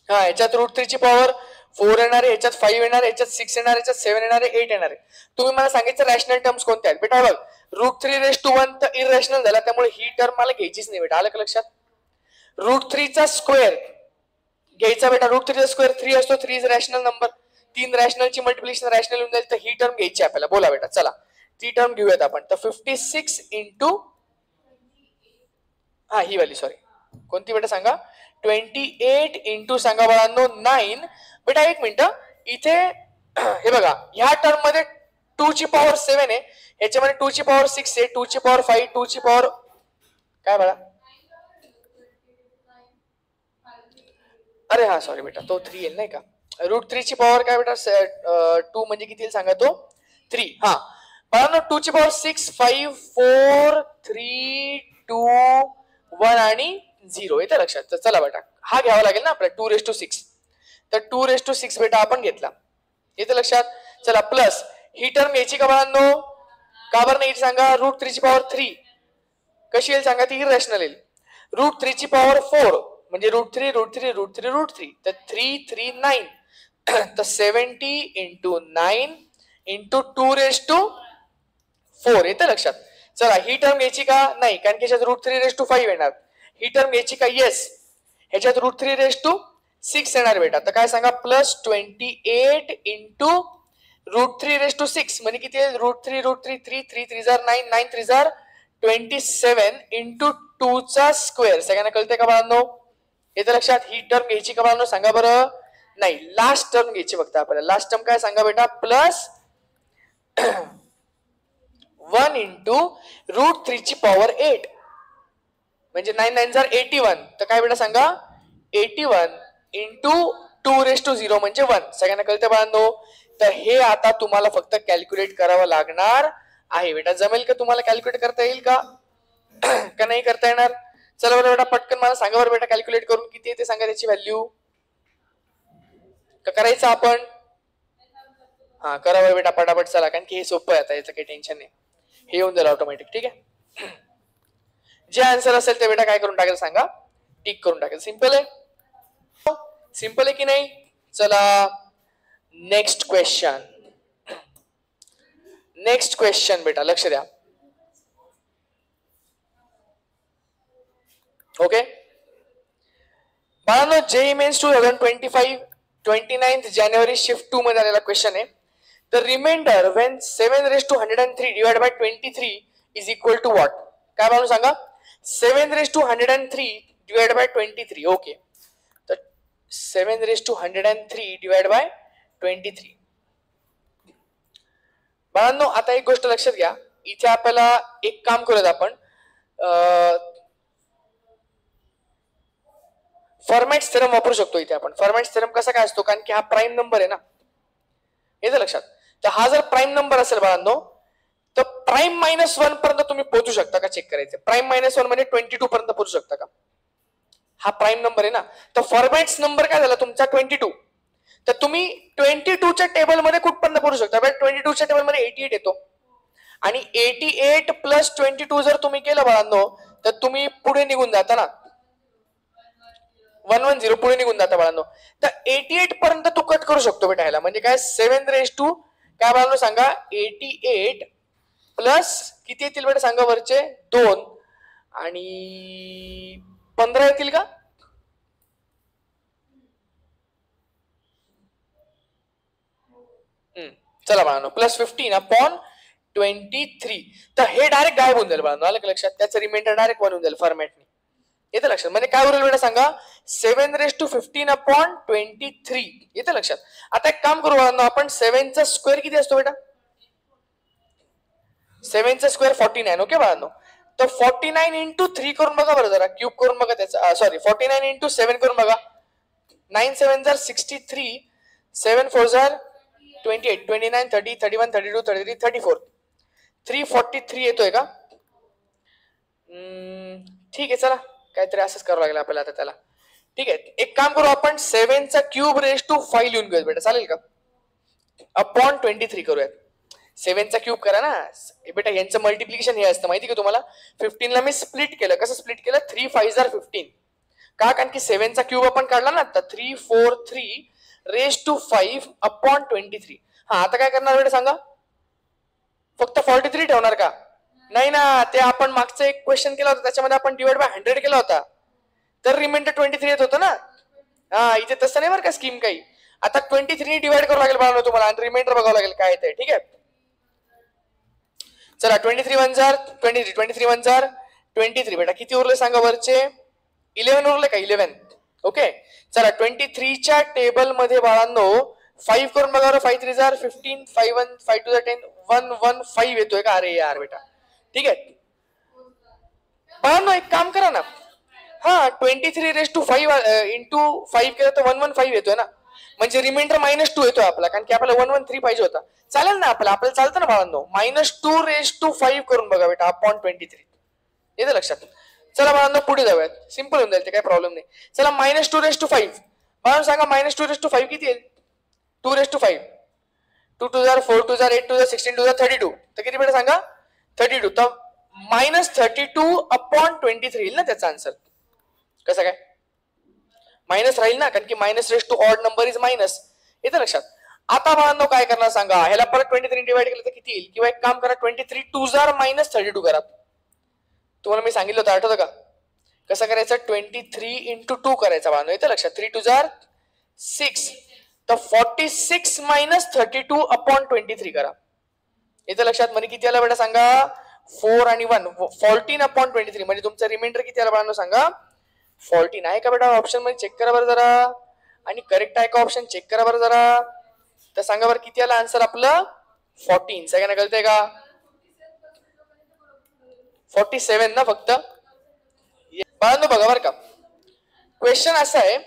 हा याच्यात √3 ची पॉवर 4 येणार आहे याच्यात 5 येणार आहे याच्यात 6 येणार आहे याच्यात 7 येणार आहे 8 येणार आहे. तुम्ही मला सांगितलं रॅशनल टर्म्स कोणत्या आहेत बेटा. बघ √3 तर इरॅशनल झाला त्यामुळे ही टर्म मला घ्यायचीच नाही बेटा. आलं का लक्षात. √3 चा स्क्वेअर घ्यायचा बेटा. √3 चा स्क्वेअर 3 असतो. 3 इज रॅशनल नंबर. 3 रॅशनलची मल्टिप्लिकेशन रॅशनल होऊन जाईल तर ही टर्म घ्यायची आपल्याला. बोला बेटा चला ती टर्म घेऊयात आपण. तर 56 इंटू हा ही वाली सॉरी कोणती बेटा सांगा 28 इंटू सांगा बाळांनो 9. बेटा 1 मिनिट इथे हे बघा ह्या टर्म मध्ये 2 ची पॉवर 7 आहे, याच्यामध्ये 2 ची पॉवर 6 आहे, 2 ची पॉवर 5, 2 ची पॉवर काय बघा, अरे हा सॉरी बेटा तो 3 येईल नाही का, √3 ची पॉवर काय बेटा 2 म्हणजे किती येईल सांगा तो 3. हा बघा 2 ची पॉवर 6, 5, 4, 3, 2, 1 आणि 0 येतं लक्षात. तर चला बेटा हा घ्यावा लागेल ना आपल्याला 2�6. तर 2�6 बेटा आपण घेतला, येतं लक्षात. चला प्लस ही टर्म यायची का बाळांनो, का बरं नाही सांगा, √3 ची पॉवर 3 कशी येईल सांगा, ती इरॅशनल येईल. √3 ची पॉवर 4 म्हणजे √3 √3 √3 √3, तर 3 3 9, तर 70 इंटू 9 इंटू 2⁴ येतं लक्षात. चला ही टर्म घ्यायची का नाही, कारण की ह्याच्यात √3⁵ येणार. ही टर्म घ्यायची का, येस, ह्याच्यात √3⁶ येणार बेटा. तर काय सांगा, प्लस 28 इंटू √3⁶ म्हणजे किती येईल, √3 √3 3 3 3 9 9 3 27 इंटू 2 चा स्क्वेअर. सगळ्यांना कळतंय का बाळांनो, येतं लक्षात. ही टर्म घ्यायची का बाळांनो सांगा बरं, नाही लास्ट टर्म घ्यायची फक्त आपल्याला. लास्ट टर्म काय सांगा बेटा, प्लस 1 इंटू √3 ची पॉवर 8 म्हणजे 9 9 81, तर काय बेटा सांगा 81 इंटू 2�0 म्हणजे 1. सगळ्यांना कळतं बाळांनो. तर हे आता तुम्हाला फक्त कॅल्क्युलेट करावं लागणार आहे बेटा. जमेल का तुम्हाला, कॅल्क्युलेट करता येईल का का नाही करता येणार. चला बरं बेटा पटकन मला सांगा बरं बेटा, कॅल्क्युलेट करून किती येते सांगा त्याची व्हॅल्यू. का करायचं आपण, हा करा बेटा पटापट चला, कारण की हे सोपं आहे आता, याचं काही टेन्शन नाही, हे येऊन जाईल ऑटोमॅटिक. ठीक आहे, जे आन्सर असेल ते बेटा काय करून टाकेल सांगा, टिक करून टाकेल. सिंपल आहे, सिंपल आहे की नाही. चला नेक्स्ट क्वेश्चन, नेक्स्ट क्वेश्चन बेटा लक्ष द्या. ओके बाळांनो, JEE Mains 2025 29 जानेवारी शिफ्ट 2 मध्ये आलेला क्वेश्चन आहे. The remainder when 7⁻103 divided by 23 is equal to what. काय बाळांनो सांगा, 7⁻103 divided by 23. ओके, तर 7⁻103 divided by 23. बाळांनो आता एक गोष्ट लक्षात घ्या, इथे आपल्याला एक काम करूयात आपण, फॉर्मॅट्स थेरम वापरू शकतो इथे आपण. फॉर्मॅट्स थेरम कसा काय असतो, कारण की हा प्राईम नंबर आहे ना, येतं लक्षात. तर हा जर प्राईम नंबर असेल बाळांनो, तर प्राईम -1 पर्यंत तुम्ही पोहोचू शकता का चेक करायचं. प्राईम -1 म्हणजे 22 पर्यंत पोहोचू शकता का, हा प्राईम नंबर आहे ना. तर फॉर्मॅट्स नंबर काय झाला तुमचा 22, तर तुम्ही 22 च्या टेबल मध्ये कुठपर्यंत पोहोचू शकता. 22 च्या टेबल मध्ये 88 येतो, आणि 88 प्लस 22 जर तुम्ही केलं बाळांनो, तर तुम्ही पुढे निघून जाता ना, 110 पुढे निघून जाता बाळांनो. तर 88 पर्यंत तू कट करू शकतो बेटा ह्याला. म्हणजे काय 7⁻2 काय बाळांनो सांगा, 88 प्लस किती येतील बेटा सांगा वरचे 2 आणि 15 येतील का. चला बाळांनो, प्लस 15/23. तर हे डायरेक्ट गायब होऊन जाईल बाळांनो, आलं लक्षात. त्याचं रिमाइंडर डायरेक्ट 1 होऊन जाईल फॉर्मॅटने, येतं लक्षात. म्हणजे काय उरेल बेटा सांगा, 7⁻15/23 येतं लक्षात. आता एक काम करू बाळांनो, आपण 7 चा स्क्वेअर किती असतो बेटा, 7 चा स्क्वेअर 49. ओके बाळांनो, तर 49 इंटू 3 करून बघा बरं, जरा क्यूब करून बघा त्याचा, सॉरी 49 इंटू 7 करून बघा. 9 7 63, 7 4 28, 29 30 31 32 33 34, 343 येतोय का. ठीक आहे, चला काहीतरी असंच करावं लागेल आपल्याला आता त्याला. ठीक आहे, एक काम करू आपण, 7 चा क्यूब रेज टू 5 लिहून घेऊया बेटा, चालेल का. अपॉन 23 करूयात. 7 चा क्यूब करा ना बेटा, यांचं मल्टिप्लिकेशन हे असतं माहिती का तुम्हाला. 15 ला मी स्प्लिट केलं, कसं स्प्लिट केलं, 3 5 15 का, कारण की 7 चा क्यूब आपण काढला ना, तर 343 रेज टू 5 अपॉन 23. हा आता काय करणार बेटा सांगा, फक्त 43 ठेवणार का, नाही ना, ते आपण मागचा एक क्वेश्चन केला होता त्याच्यामध्ये आपण डिवाइड बाय 100 केला होता, तर रिमाइंडर 23 येत होतं ना. हा इथे तसं नाही बरं का स्कीम काही. आता 23 ने डिवाइड करावं लागेल बाळांनो तुम्हाला, आणि रिमाइंडर बघावं लागेल काय येतंय. ठीक आहे, चला 23 1 23 23 1 23 बेटा, किती उरले सांगा वरचे, 11 उरले का, 11. ओके चला 23 च्या टेबल मध्ये बाळांनो 5 करून बघा, 5 3 15, 5 1 5 2 10 115 येतोय का? अरे यार बेटा, ठीक आहे. बाळांनो एक काम करा ना, हा 23⁵ इंटू 5 केलं तर 115 येतोय ना, म्हणजे रिमाइंडर -2 येतोय आपला, कारण की आपल्याला 113 पाहिजे होता. चालेल ना आपल्याला चालतं ना बाळांनो. -2⁵ करून बघा बेटा अपॉन 23. येतं लक्षात? चला बाळांनो पुढे जाऊयात, सिंपल होऊन जाईल ते, काही प्रॉब्लेम नाही. चला -2⁵. बाळांनो सांगा -2⁵ किती येईल? 2⁵. 2 2 4 4 2 8 2 16 2 32. तर किती बेटा सांगा? 32. तर -32 अपॉन 23 येईल ना त्याचा आन्सर. कसं काय मायनस राहील ना, कारण की -ऑड नंबर इज मायनस. येतं लक्षात? आता बाळांनो काय करणार सांगा, ह्याला परत 23 डिवाइड केलं तर किती येईल? किंवा एक काम करा, 23 2 -32 करा. तुम्हाला मी सांगितलं होतं, आठवतं का? कसं करायचं? 23 इंटू 2 करायचा बाळांनो. येतं लक्षात? 3 2 6. तर 46 -32 अपॉन 23 करा. येतं लक्षात? म्हणजे किती आला बेटा सांगा? 4 आणि 1 14 अपॉन 23. म्हणजे तुमचं रिमाइंडर किती आला बाळांनो सांगा? 14 आहे का बेटा? ऑप्शन मध्ये चेक करा बरं जरा, आणि करेक्ट आहे का ऑप्शन चेक करा बरं जरा. तर सांगा बरं किती आला आन्सर आपलं? 14. सगळ्यांना कळतंय का? 47 ना फक्त. बाळांनो बघा बरं का, क्वेश्चन असा आहे,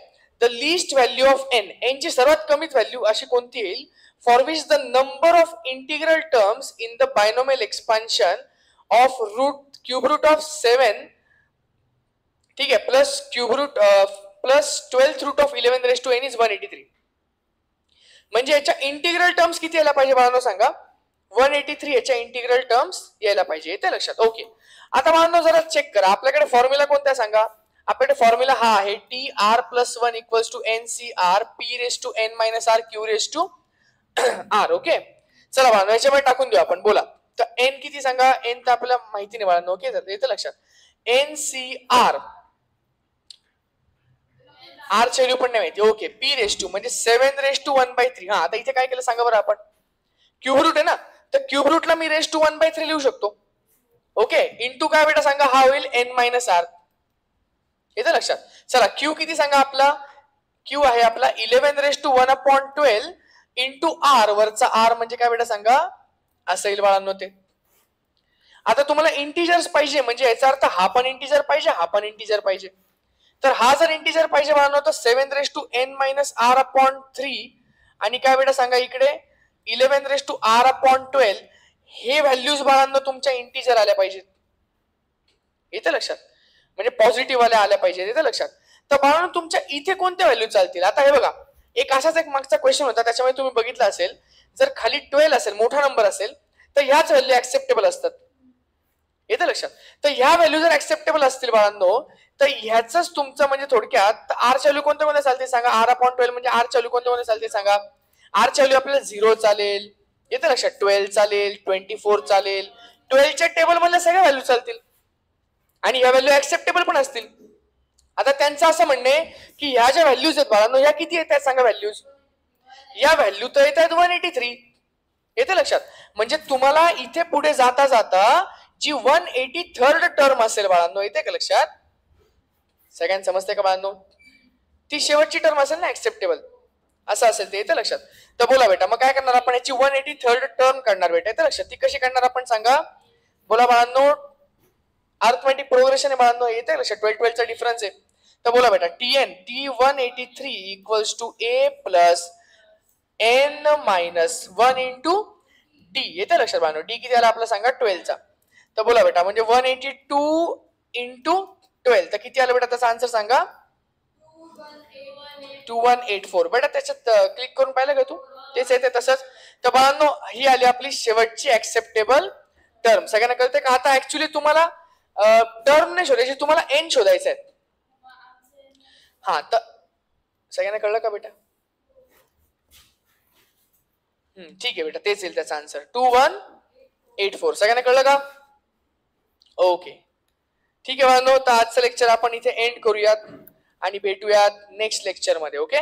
the least value of n ची सर्वात कमीत व्हॅल्यू अशी कोणती येईल for which the number of integral terms in the binomial expansion of cube root of 7, ठीक आहे, plus cube root plus 12th root of 11⁻n is 183. म्हणजे याच्या इंटिग्रल टर्म्स किती यायला पाहिजे बाळांनो सांगा? 183 याच्या इंटिग्रल टर्म्स यायला पाहिजे. येते लक्षात? ओके. आता बाळांनो जरा चेक करा, आपल्याकडे फॉर्म्युला कोणता सांगा? आपल्याकडे फॉर्म्युला हा आहे TR+1 = NCR P⁻n−r Q⁻r. Okay. चला बाळांनो याच्यामध्ये टाकून देऊ आपण. बोला तर n किती सांगा? n तर आपल्याला माहिती नाही बाळांनो. ओके, येतं लक्षात? NCR r ची व्हॅल्यू पण नाही माहिती. ओके. P⁻, म्हणजे 7⁻⁴. हा, आता इथे काय केलं सांगा बरं आपण? क्यूब रूट आहे ना, तर क्यूब रूटला मी ⁻⁴ लिहू शकतो. ओके. इंटू काय बेटा सांगा? हा होईल n−r. येतं लक्षात? चला क्यू किती सांगा आपला? क्यू आहे आपला 11⁻⁴ इंटू r वरचा r म्हणजे काय बेटा सांगा? असं येईल बाळांनो ते. आता तुम्हाला इंटिजर्स पाहिजे, म्हणजे याचा अर्थ हा पण इंटिजर पाहिजे, हा पण इंटिजर पाहिजे. तर हा जर इंटिजर पाहिजे बाळांनो तर 7⁻n−r/3 आणि काय बेटा सांगा इकडे 11⁻r/12 हे व्हॅल्यूज बाळांनो तुमच्या इंटिजर आल्या पाहिजेत. येतं लक्षात? म्हणजे पॉझिटिव्ह आल्या पाहिजेत. येतं लक्षात? तर बाळांनो तुमच्या इथे कोणत्या व्हॅल्यू चालतील? आता हे बघा, एक असाच एक मागचा क्वेश्चन होता, त्याच्यामध्ये तुम्ही बघितलं असेल, जर खाली 12 असेल, मोठा नंबर असेल, तर ह्याच व्हॅल्यू ऍक्सेप्टेबल असतात. येतं लक्षात? तर ह्या व्हॅल्यू जर ऍक्सेप्टेबल असतील बाळांनो, तर ह्याच तुमचं म्हणजे थोडक्यात आर ची व्हॅल्यू कोणत्या मध्ये चालते सांगा? r/12 म्हणजे आर ची व्हॅल्यू कोणत्या मध्ये चालते सांगा? आर ची व्हॅल्यू आपल्याला 0 चालेल. येतं लक्षात? 12 चालेल, 24 चालेल. 12 च्या टेबल मधल्या सगळ्या व्हॅल्यू चालतील आणि ह्या व्हॅल्यू ऍक्सेप्टेबल पण असतील. आता त्यांचं असं म्हणणे की ह्या ज्या व्हॅल्यूज आहेत बाळांनो, ह्या किती येतात सांगा व्हॅल्यूज? या व्हॅल्यू तर येतात 183. येतं लक्षात? म्हणजे तुम्हाला इथे पुढे जाता जाता जी 183rd टर्म असेल बाळांनो, येते का लक्षात? सगळ्यांना समजते का बाळांनो? ती शेवटची टर्म असेल ना ऍक्सेप्टेबल, असं असेल ते. येतं लक्षात? तर बोला बेटा, मग काय करणार आपण? याची 183rd टर्म काढणार बेटा. येतं लक्षात? ती कशी काढणार आपण सांगा? बोला बाळांनो. अर्थमॅटिक प्रोग्रेशन आहे बाळांनो. येते लक्षात? 12 चा डिफरन्स आहे. तर बोला बेटा, T183 = a + n-1 × d. येते लक्षात बाळांनो? d किती आला आपला सांगा? 12 चा. तर बोला बेटा, म्हणजे 182 × 12 तर किती आलं बेटा त्याचा आन्सर सांगा? 2184. बेटा त्याच्यात क्लिक करून पाहिलं का तू? तेच येते तसंच. तर बाळांनो ही आली आपली शेवटची ऍक्सेप्टेबल टर्म. सगळ्यांना कळते का? आता ऍक्च्युली तुम्हाला टर्म नाही शोधायची, तुम्हाला एन शोधायचं आहे. हा, तर सगळ्यांना कळलं का बेटा? ठीक आहे बेटा, तेच येईल त्याचा आन्सर 2184. सगळ्यांना कळलं का? ओके, ठीक आहे बाळांनो. तर आजचं लेक्चर आपण इथे एंड करूयात आणि भेटूयात नेक्स्ट लेक्चर मध्ये. ओके.